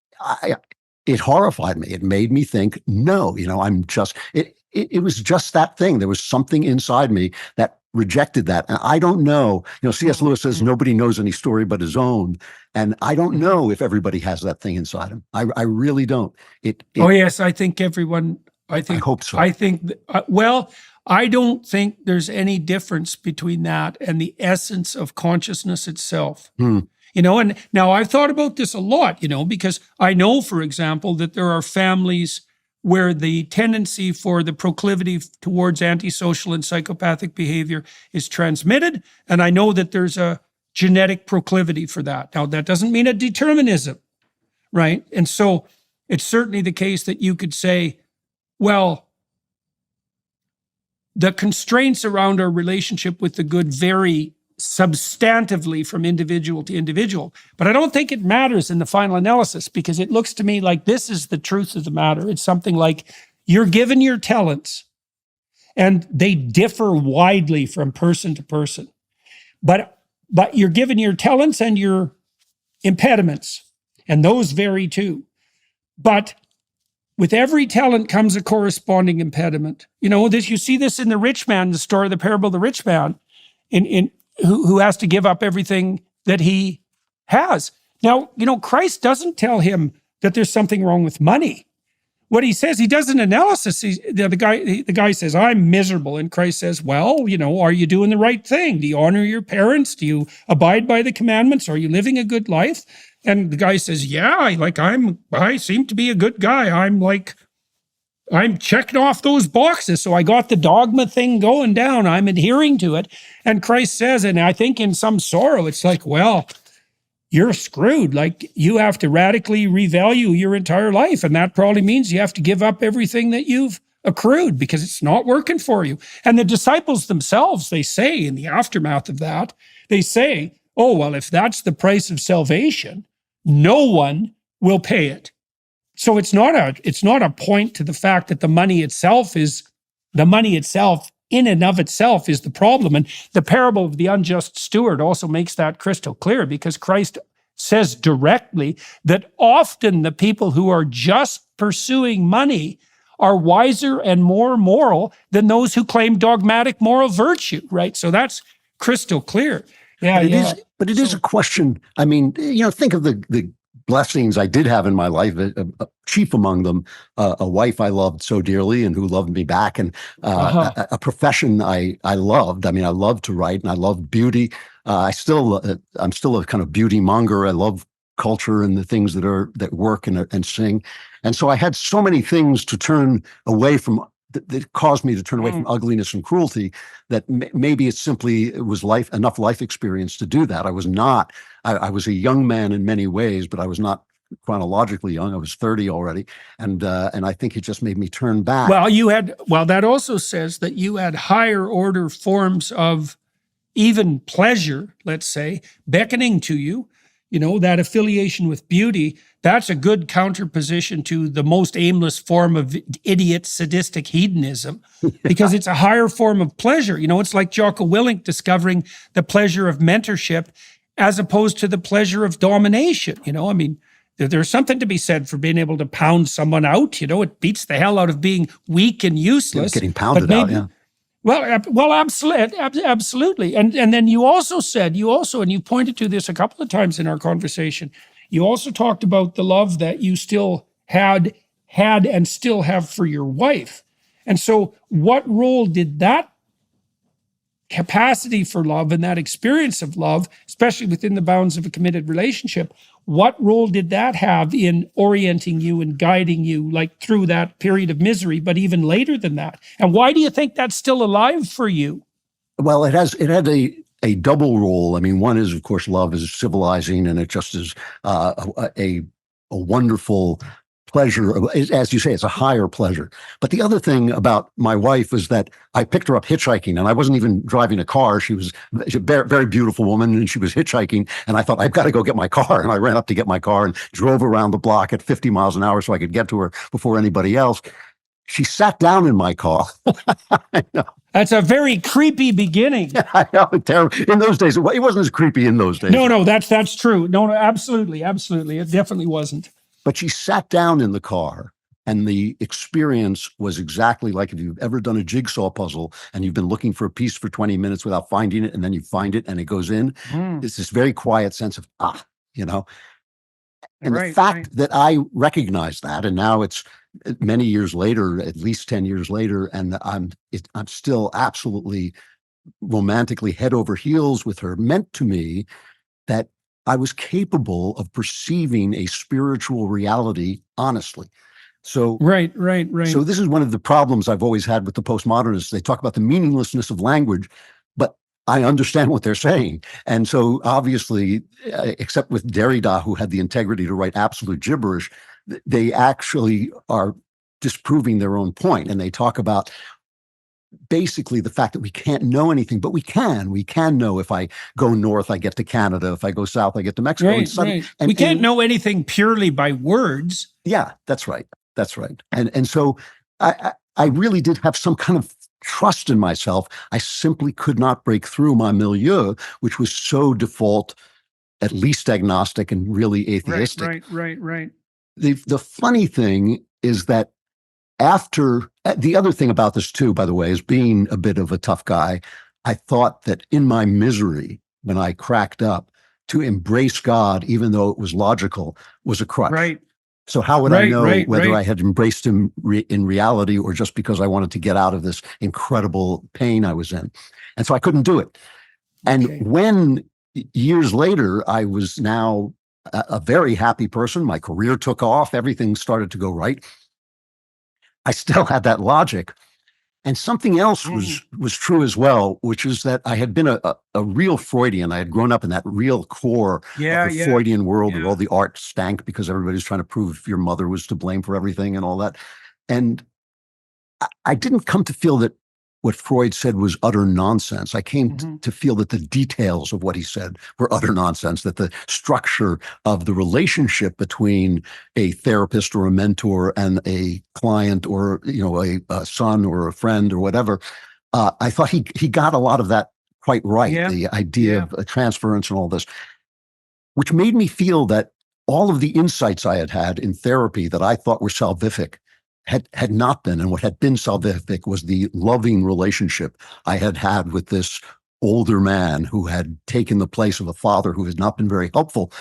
it horrified me. It made me think, no, it was just that thing. There was something inside me that rejected that. And I don't know, C.S. Lewis says nobody knows any story but his own. And I don't know if everybody has that thing inside him. I really don't. Yes, I think everyone, I hope so. I don't think there's any difference between that and the essence of consciousness itself. And now I've thought about this a lot, because I know, for example, that there are families where the tendency for the proclivity towards antisocial and psychopathic behavior is transmitted. And I know that there's a genetic proclivity for that. Now, that doesn't mean a determinism, right? And so it's certainly the case that you could say, well, the constraints around our relationship with the good vary substantively from individual to individual. But I don't think it matters in the final analysis, because it looks to me like this is the truth of the matter. It's something like you're given your talents, and they differ widely from person to person. But you're given your talents and your impediments, and those vary too. But with every talent comes a corresponding impediment. You see this in the rich man, the story, the parable of the rich man, who has to give up everything that he has. Now, Christ doesn't tell him that there's something wrong with money. What he says, he does an analysis. The guy says, I'm miserable. And Christ says, well, are you doing the right thing? Do you honor your parents? Do you abide by the commandments? Are you living a good life? And the guy says, yeah, I seem to be a good guy. I'm checking off those boxes. So I got the dogma thing going down. I'm adhering to it. And Christ says, and I think in some sorrow, it's like, well, you're screwed. Like, you have to radically revalue your entire life. And that probably means you have to give up everything that you've accrued, because it's not working for you. And the disciples themselves, they say in the aftermath of that, they say, oh, well, if that's the price of salvation, no one will pay it. So it's not a point to the fact that the money itself in and of itself is the problem. And the parable of the unjust steward also makes that crystal clear, because Christ says directly that often the people who are just pursuing money are wiser and more moral than those who claim dogmatic moral virtue, right? So that's crystal clear. But it is a question. I mean, think of the blessings I did have in my life, chief among them, a wife I loved so dearly and who loved me back, and a profession I loved. I mean, I loved to write and I loved beauty. I'm still a kind of beauty monger. I love culture and the things that work and sing. And so I had so many things to turn away from that caused me to turn away from ugliness and cruelty, that maybe it was enough life experience to do that. I was not, I was a young man in many ways, but I was not chronologically young. I was 30 already. And I think it just made me turn back. Well, that also says that you had higher order forms of even pleasure, let's say, beckoning to you. You know, that affiliation with beauty, that's a good counterposition to the most aimless form of idiot sadistic hedonism, because it's a higher form of pleasure. You know, it's like Jocko Willink discovering the pleasure of mentorship as opposed to the pleasure of domination. You know, I mean, there's something to be said for being able to pound someone out. You know, it beats the hell out of being weak and useless. Getting pounded out, yeah. Well, absolutely. And then you also said, and you pointed to this a couple of times in our conversation, you also talked about the love that you still had and still have for your wife. And so what role did that capacity for love and that experience of love, especially within the bounds of a committed relationship, what role did that have in orienting you and guiding you, like through that period of misery, but even later than that? And why do you think that's still alive for you? Well, it had a double role. I mean, one is, of course, love is civilizing, and it just is a wonderful pleasure. As you say, it's a higher pleasure. But the other thing about my wife is that I picked her up hitchhiking, and I wasn't even driving a car. She was a very, very beautiful woman, and she was hitchhiking. And I thought, I've got to go get my car. And I ran up to get my car and drove around the block at 50 miles an hour so I could get to her before anybody else. She sat down in my car. I know. That's a very creepy beginning. I know, terrible. In those days, it wasn't as creepy in those days. No, that's true. No, absolutely. It definitely wasn't. But she sat down in the car, and the experience was exactly like if you've ever done a jigsaw puzzle and you've been looking for a piece for 20 minutes without finding it, and then you find it and it goes in. It's this very quiet sense of, you know. And the fact that I recognized that, and now it's many years later, at least 10 years later, and I'm still absolutely romantically head over heels with her, meant to me that I was capable of perceiving a spiritual reality honestly. So right. So this is one of the problems I've always had with the postmodernists. They talk about the meaninglessness of language, but I understand what they're saying. And so obviously, except with Derrida, who had the integrity to write absolute gibberish, they actually are disproving their own point. And they talk about basically the fact that we can't know anything, but we can know. If I go north, I get to Canada. If I go south, I get to Mexico. Right. And we can't know anything purely by words. Yeah, that's right. And so I really did have some kind of trust in myself. I simply could not break through my milieu, which was so default, at least agnostic and really atheistic. Right. The funny thing is that the other thing about this too, by the way, is being a bit of a tough guy. I thought that in my misery, when I cracked up, to embrace God, even though it was logical, was a crutch. Right. So how would I know whether I had embraced him in reality, or just because I wanted to get out of this incredible pain I was in? And so I couldn't do it. And when years later, I was now a very happy person, my career took off, everything started to go right, I still had that logic. And something else was true as well, which is that I had been a real Freudian. I had grown up in that real core of the Freudian world where all the art stank because everybody's trying to prove your mother was to blame for everything and all that. And I didn't come to feel that what Freud said was utter nonsense. I came to feel that the details of what he said were utter nonsense, that the structure of the relationship between a therapist or a mentor and a client, or a son or a friend or whatever, I thought he got a lot of that quite right. The idea of a transference and all this, which made me feel that all of the insights I had had in therapy that I thought were salvific had not been. And what had been salvific was the loving relationship I had had with this older man who had taken the place of a father who had not been very helpful.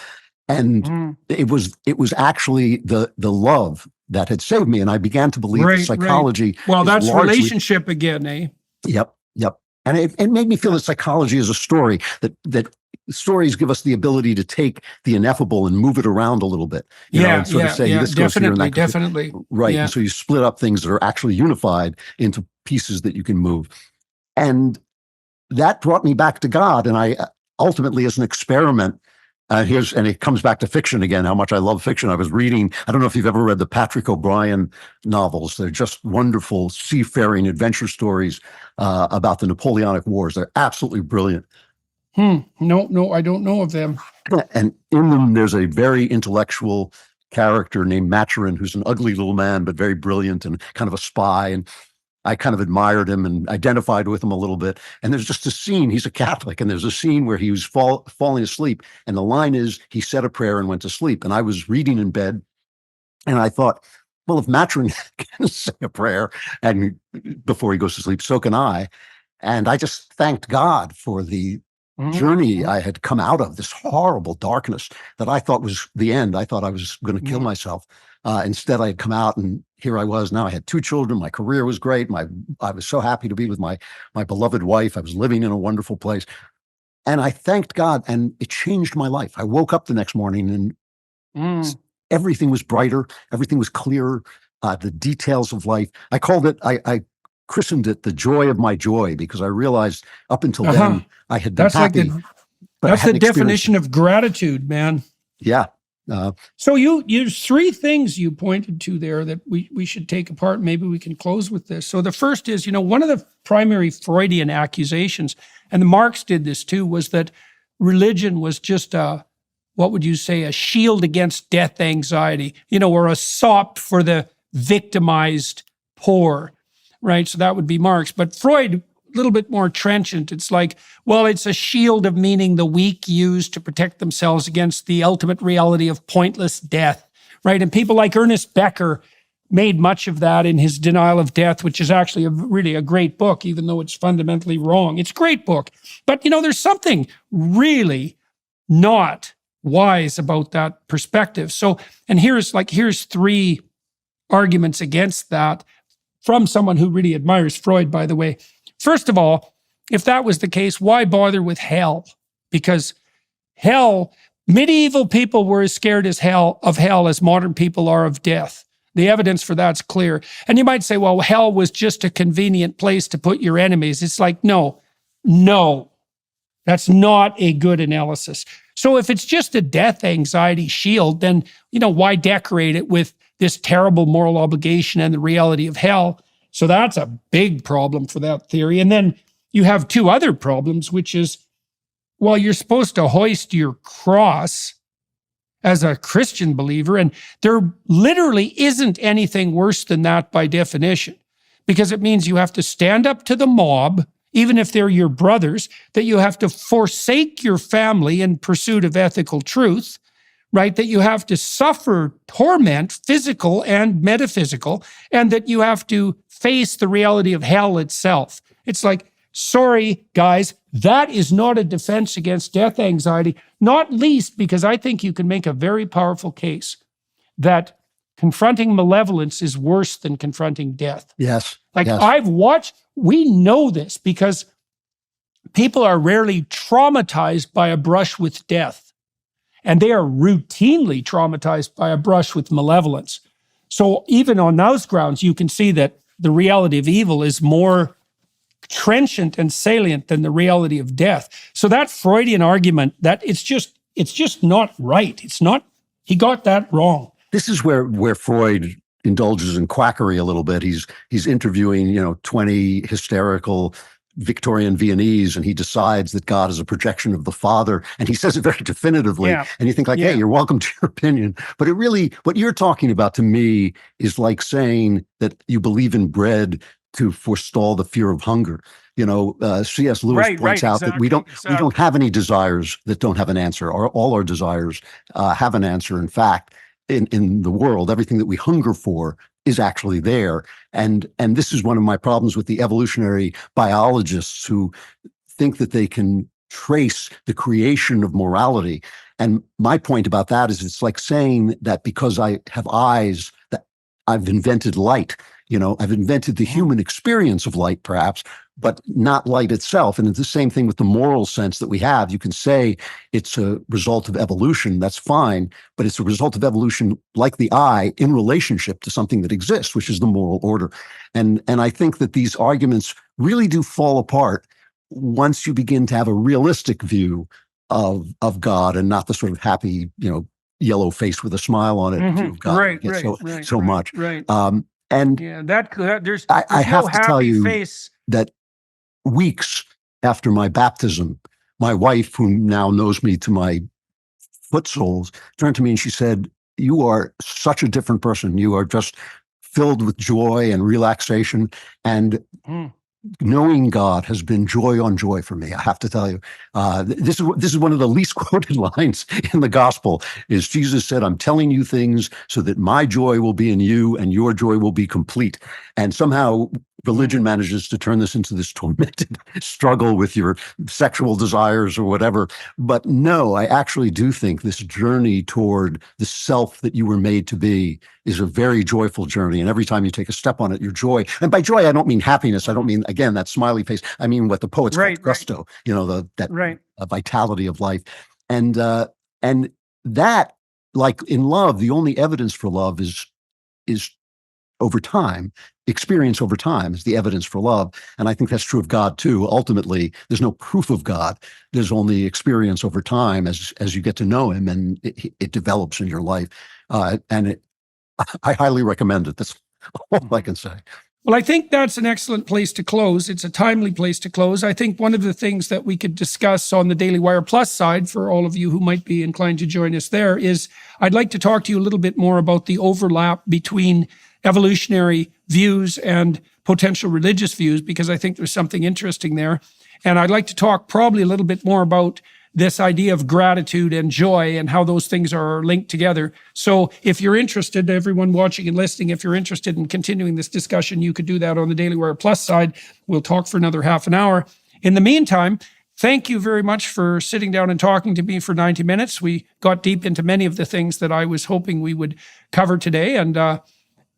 And it was actually the love that had saved me. And I began to believe that psychology. Well, is that's largely, relationship again, eh? Yep. And it made me feel that psychology is a story, that stories give us the ability to take the ineffable and move it around a little bit. And sort of say, this goes here and that goes definitely. here. Right. Yeah. And so you split up things that are actually unified into pieces that you can move. And that brought me back to God. And I ultimately, as an experiment, and it comes back to fiction again, how much I love fiction. I was reading, I don't know if you've ever read the Patrick O'Brian novels. They're just wonderful seafaring adventure stories about the Napoleonic Wars. They're absolutely brilliant. No, I don't know of them. And in them, there's a very intellectual character named Maturin, who's an ugly little man, but very brilliant and kind of a spy. And I kind of admired him and identified with him a little bit. And there's just a scene, he's a Catholic, and there's a scene where he was falling asleep. And the line is, he said a prayer and went to sleep. And I was reading in bed, and I thought, well, if Maturin can say a prayer and before he goes to sleep, so can I. And I just thanked God for the journey I had come out of, this horrible darkness that I thought was the end. I thought I was going to kill myself. Instead, I had come out, and here I was. Now I had 2 children. My career was great. I was so happy to be with my beloved wife. I was living in a wonderful place. And I thanked God, and it changed my life. I woke up the next morning, and everything was brighter. Everything was clearer. The details of life. I called it, I christened it the joy of my joy, because I realized up until then I had been happy. That's the definition of gratitude, man. Yeah. So you 3 things you pointed to there that we should take apart. Maybe we can close with this. So the first is, one of the primary Freudian accusations, and the Marx did this too, was that religion was just what would you say, a shield against death anxiety, or a sop for the victimized poor, right? So that would be Marx. But Freud, a little bit more trenchant. It's like, well, it's a shield of meaning the weak use to protect themselves against the ultimate reality of pointless death, right? And people like Ernest Becker made much of that in his Denial of Death, which is actually really a great book, even though it's fundamentally wrong. It's a great book. But, there's something really not wise about that perspective. So, and here's 3 arguments against that from someone who really admires Freud, by the way. First of all, if that was the case, why bother with hell? Because medieval people were as scared of hell as modern people are of death. The evidence for that's clear. And you might say, well, hell was just a convenient place to put your enemies. It's like, no, that's not a good analysis. So if it's just a death anxiety shield, then, why decorate it with this terrible moral obligation and the reality of hell? So that's a big problem for that theory. And then you have 2 other problems, which is, well, you're supposed to hoist your cross as a Christian believer, and there literally isn't anything worse than that by definition, because it means you have to stand up to the mob, even if they're your brothers, that you have to forsake your family in pursuit of ethical truth, right? That you have to suffer torment, physical and metaphysical, and that you have to face the reality of hell itself. It's like, sorry, guys, that is not a defense against death anxiety, not least because I think you can make a very powerful case that confronting malevolence is worse than confronting death. Yes. I've watched, we know this because people are rarely traumatized by a brush with death, and they are routinely traumatized by a brush with malevolence. So even on those grounds, you can see that the reality of evil is more trenchant and salient than the reality of death. So that Freudian argument, that it's just not right. He got that wrong. This is where Freud indulges in quackery a little bit. He's interviewing, 20 hysterical Victorian Viennese, and he decides that God is a projection of the Father, and he says it very definitively. Yeah. And you think hey, you're welcome to your opinion. But it really, what you're talking about to me is like saying that you believe in bread to forestall the fear of hunger. C.S. Lewis points out that we don't have any desires that don't have an answer. All our desires have an answer. In fact, in the world, everything that we hunger for is actually there. And this is one of my problems with the evolutionary biologists who think that they can trace the creation of morality. And my point about that is it's like saying that because I have eyes, that I've invented light. I've invented the human experience of light, perhaps, but not light itself. And it's the same thing with the moral sense that we have. You can say it's a result of evolution. That's fine, but it's a result of evolution, like the eye, in relationship to something that exists, which is the moral order. And I think that these arguments really do fall apart once you begin to have a realistic view of God, and not the sort of happy, yellow face with a smile on it view of God. Right, So much. Right. And Yeah, there's I have no to tell happy you face. that weeks after my baptism, my wife, who now knows me to my foot soles, turned to me and she said, "You are such a different person. You are just filled with joy and relaxation. And knowing God has been joy on joy for me." I have to tell you, this is one of the least quoted lines in the gospel. Is Jesus said, "I'm telling you things so that my joy will be in you and your joy will be complete." And somehow religion manages to turn this into this tormented struggle with your sexual desires or whatever. But no, I actually do think this journey toward the self that you were made to be is a very joyful journey. And every time you take a step on it, your joy, and by joy, I don't mean happiness. I don't mean, again, that smiley face. I mean what the poets call gusto, that vitality of life. And that, like in love, the only evidence for love is over time. Experience over time is the evidence for love. And I think that's true of God too. Ultimately, there's no proof of God. There's only experience over time as you get to know him, and it develops in your life. I highly recommend it. That's all I can say. Well, I think that's an excellent place to close. It's a timely place to close. I think one of the things that we could discuss on the Daily Wire Plus side, for all of you who might be inclined to join us there, is I'd like to talk to you a little bit more about the overlap between evolutionary views and potential religious views, because I think there's something interesting there. And I'd like to talk probably a little bit more about this idea of gratitude and joy and how those things are linked together. So if you're interested, everyone watching and listening, if you're interested in continuing this discussion, you could do that on the Daily Wire Plus side. We'll talk for another half an hour. In the meantime, thank you very much for sitting down and talking to me for 90 minutes. We got deep into many of the things that I was hoping we would cover today. And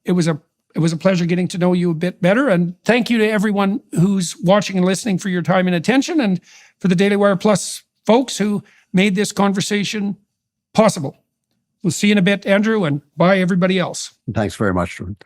it was a pleasure getting to know you a bit better. And thank you to everyone who's watching and listening for your time and attention, and for the Daily Wire Plus folks who made this conversation possible. We'll see you in a bit, Andrew, and bye everybody else. Thanks very much, Jordan.